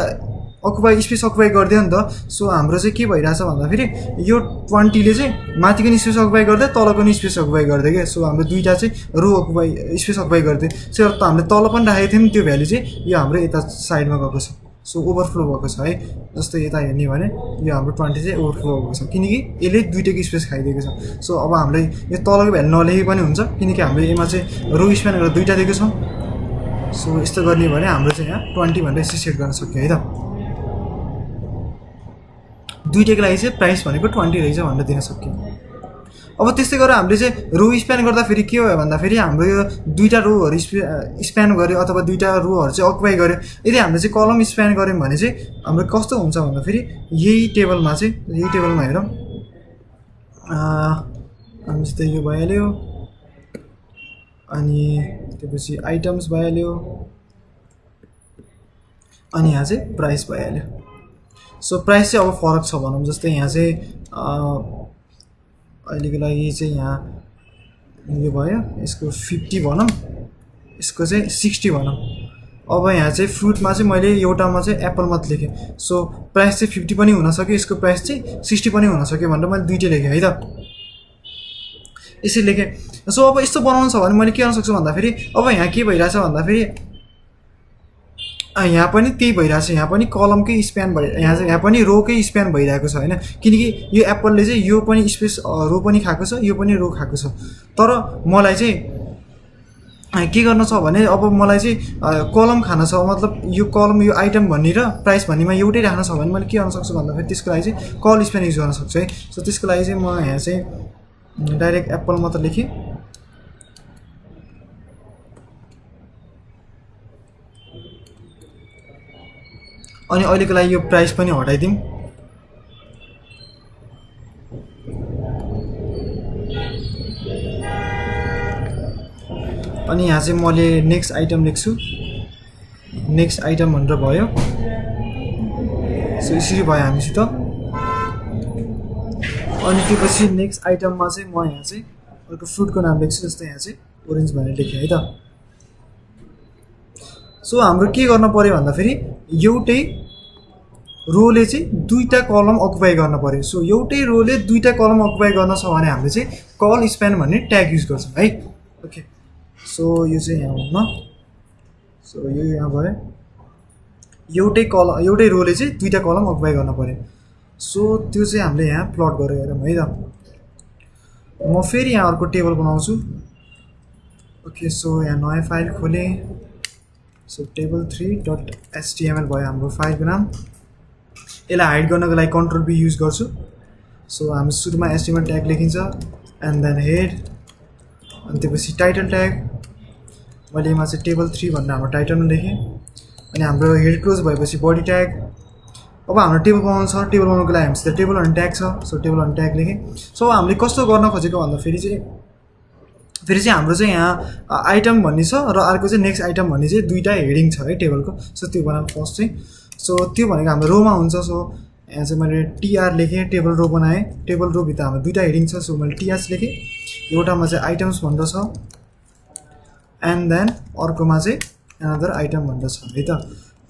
स्पेस अकुपाई गरिदियो नि त। सो हाम्रो चाहिँ के भइरहेछ भन्दाखेरि यो 20ले चाहिँ माथिको नि स्पेस अकुपाई गर्दै तलको नि स्पेस अकुपाई गर्दै क्या। सो हाम्रो 2टा चाहिँ रो अकुपाई स्पेस अकुपाई गर्दै। सो त हामीले तल पनि राखेको थियौँ त्यो भ्यालु चाहिँ यो हाम्रो यता साइडमा गएको छ। सो ओभरफ्लो भएको छ है। जस्तै यता हेर्ने भने यो हाम्रो 20 चाहिँ ओभरफ्लो भएको छ किनकि यसले 2टाको स्पेस खाइदिएको छ। सो अब हामीले यो तलको भ्यालु नलेखे पनि हुन्छ किनकि हामीले यसमा चाहिँ रो स्प्यान गरेर 2टा दिएको छौँ। सो यस्तो गर्ने भने हाम्रो चाहिँ यहाँ 20 भनेर यसरी सेट गर्न सक्यो है त। 2टाको लागि चाहिँ प्राइस भनेको 20 रहेछ भनेर दिन सक्यो। अब त्यस्तै गरेर हामीले चाहिँ रो स्प्यान गर्दाखेरि के भयो भन्दाखेरि हाम्रो यो 2टा रोहरू स्प्यान गर्यो अथवा 2टा रोहरू चाहिँ अकुपाई गर्यो। यदि हामीले चाहिँ कलम स्प्यान गऱ्यौँ भने चाहिँ हाम्रो कस्तो हुन्छ भन्दाखेरि यही टेबलमा हेरौँ हामी चाहिँ यो भइहाल्यो। अनि त्यसपछि आइटम्स भइहाल्यो अनि यहाँ चाहिँ प्राइस भइहाल्यो। सो प्राइस चाहिँ अब फरक छ भनौँ। जस्तै यहाँ चाहिँ अहिलेको लागि चाहिँ यहाँ यो भयो, यसको 50 भनौँ, यसको चाहिँ 60 भनौँ। अब यहाँ चाहिँ फ्रुटमा चाहिँ मैले एउटामा चाहिँ एप्पल मात्र लेखेँ। सो प्राइस चाहिँ 50 पनि हुनसक्यो, यसको प्राइस चाहिँ 60 पनि हुनसक्यो भनेर मैले 2टै लेखेँ है त, यसरी लेखेँ। सो अब यस्तो बनाउनु छ भने मैले के गर्न सक्छु भन्दाखेरि अब यहाँ के भइरहेछ भन्दाखेरि यहाँ पनि त्यही भइरहेछ। यहाँ पनि कलमकै स्प्यान यहाँ पनि रोकै स्प्यान भइरहेको छ होइन, किनकि यो एप्पलले चाहिँ यो पनि स्पेस रो पनि खाएको छ, यो पनि रो खाएको छ। तर मलाई चाहिँ के गर्न छ भने अब मलाई चाहिँ कलम खान छ, मतलब यो कलम यो आइटम भन्ने र प्राइस भन्नेमा एउटै राख्न छ भने मैले के गर्न सक्छु भन्दाखेरि त्यसको लागि चाहिँ कल स्प्यान युज गर्न सक्छु है। सो त्यसको लागि चाहिँ म यहाँ चाहिँ डाइरेक्ट एप्पल मात्र लेखेँ। अनि अहिलेको लागि यो प्राइस पनि हटाइदिउँ। अनि यहाँ चाहिँ मैले नेक्स्ट आइटम लेख्छु, नेक्स्ट आइटम भनेर भयो। सो यसरी भयो हामीसित। अनि त्यसपछि नेक्स्ट आइटममा चाहिँ म यहाँ चाहिँ अर्को फ्रुटको नाम लेख्छु। जस्तै यहाँ चाहिँ ओरेन्ज भनेर लेखेँ है त। सो हाम्रो के गर्न पर्यो भन्दाखेरि एउटै रोले चाहिँ 2टा कलम अकुपाई गर्न पर्यो। सो एउटै रोले 2टा कलम अकुपाई गर्न छ भने हामीले चाहिँ कल स्प्यान भन्ने ट्याग युज गर्छौँ है। ओके, सो यो चाहिँ यहाँ हुन्न। सो यो यहाँ भयो, एउटै रोले चाहिँ 2टा कलम अकुपाई गर्न पर्यो। सो त्यो चाहिँ हामीले यहाँ प्लट गरेर हेरौँ है त। म फेरि यहाँ अर्को टेबल बनाउँछु। ओके, सो यहाँ नयाँ फाइल खोलेँ। सो table3.html भयो हाम्रो फाइलको नाम। यसलाई हाइड गर्नको लागि Ctrl B युज गर्छु। सो हामी सुरुमा HTML ट्याग लेखिन्छ एन्ड देन हेड, अनि त्यसपछि टाइटल ट्याग। मैले यसमा चाहिँ table3 भनेर हाम्रो टाइटलमा लेखेँ। अनि हाम्रो हेड क्लोज भएपछि बडी ट्याग। अब हाम्रो टेबल बनाउनु छ, टेबल बनाउनुको लागि हामीसित टेबल अनि ट्याग छ। सो टेबल अनि ट्याग लेखेँ। सो हामीले कस्तो गर्न खोजेको भन्दा फेरि चाहिँ हाम्रो चाहिँ यहाँ आइटम भन्ने छ र अर्को चाहिँ नेक्स्ट आइटम भन्ने चाहिँ 2टा हेडिङ छ है टेबलको। सो त्यो बनाऊँ फर्स्ट चाहिँ। सो त्यो भनेको हाम्रो रोमा हुन्छ। सो यहाँ चाहिँ मैले TR लेखेँ, टेबल रो बनाएँ। टेबल रोभित्र हाम्रो 2टा हेडिङ छ। सो मैले TH लेखेँ। एउटामा चाहिँ आइटम्स भनेर छ एन्ड देन अर्कोमा चाहिँ एनदर आइटम भनेर छ है त,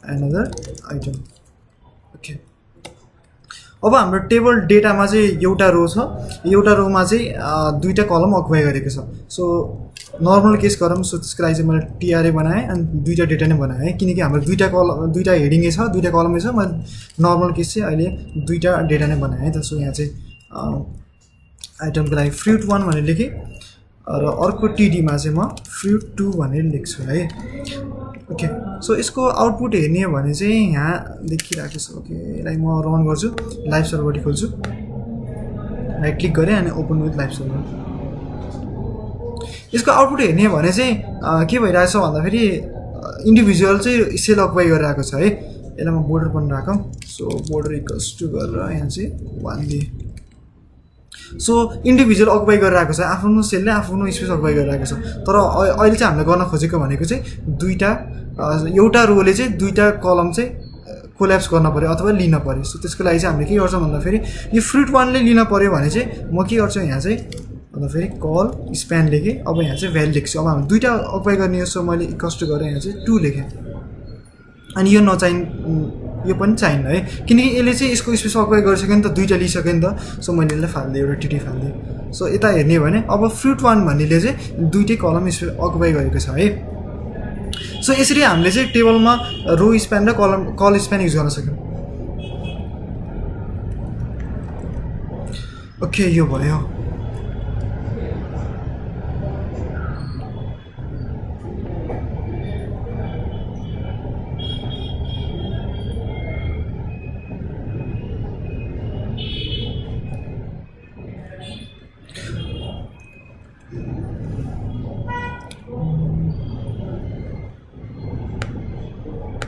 एनदर आइटम। ओके, अब हाम्रो टेबल डेटामा चाहिँ एउटा रो छ, एउटा रोमा चाहिँ 2टा कलम अकुपाई गरेको छ। सो नर्मल केस गरौँ। सो त्यसको लागि चाहिँ मैले टिआरए बनाएँ अनि दुईवटा डेटा नै बनाएँ किनकि हाम्रो दुईवटा हेडिङै छ, दुईवटा कलमै छ। मैले नर्मल केस चाहिँ अहिले दुईवटा डेटा नै बनाएँ है त। सो यहाँ चाहिँ आइटमको लागि फ्रुट 1 भनेर लेखेँ र अर्को टिडीमा चाहिँ म फ्रुट 2 भनेर लेख्छु है। ओके, सो यसको आउटपुट हेर्ने हो भने चाहिँ यहाँ देखिरहेको छ। ओके, यसलाई म रन गर्छु, लाइभ सर्भर खोल्छु, राइट क्लिक गरेँ अनि ओपन विथ लाइभ सर्भर। यसको आउटपुट हेर्ने हो भने चाहिँ के भइरहेको छ भन्दाखेरि इन्डिभिजुअल चाहिँ सेल अकुपाई गरिरहेको छ है। यसलाई म बोर्डर पनि राखौँ। सो बोर्डर इक्वल्स टु गरेर यहाँ चाहिँ 1 दिएँ। सो इन्डिभिजुअल अकुपाई गरिरहेको छ, आफ्नो सेलले आफ्नो स्पेस अकुपाई गरिरहेको छ। तर अहिले चाहिँ हामीले गर्न खोजेको भनेको चाहिँ एउटा रोले चाहिँ दुईवटा कलम चाहिँ कोल्याप्स गर्न पऱ्यो अथवा लिन पऱ्यो। सो त्यसको लागि चाहिँ हामीले के गर्छौँ भन्दाखेरि यो फ्रुट 1ले लिन पऱ्यो भने चाहिँ म के गर्छु यहाँ चाहिँ भन्दाखेरि कल स्प्यान लेखेँ। अब यहाँ चाहिँ भ्यालु लेख्छु। अब हामी दुईवटा अकुपाई गर्ने हो। सो मैले इक्वल्स टु गरेर यहाँ चाहिँ 2 लेखेँ अनि यो यो पनि चाहिन्न है किनकि यसले चाहिँ यसको स्पेस अकुपाई गरिसक्यो नि त, दुईवटा लिइसक्यो नि त। सो मैले यसलाई फालिदिएँ, एउटा टिटी फालिदिएँ। सो यता हेर्ने हो भने अब फ्रुट 1 भन्नेले चाहिँ दुईटै कलम स्पेस अकुपाई गरेको छ है। सो यसरी हामीले चाहिँ टेबलमा रो स्प्यान र कल स्प्यान युज गर्न सक्यौँ। ओके, यो भयो।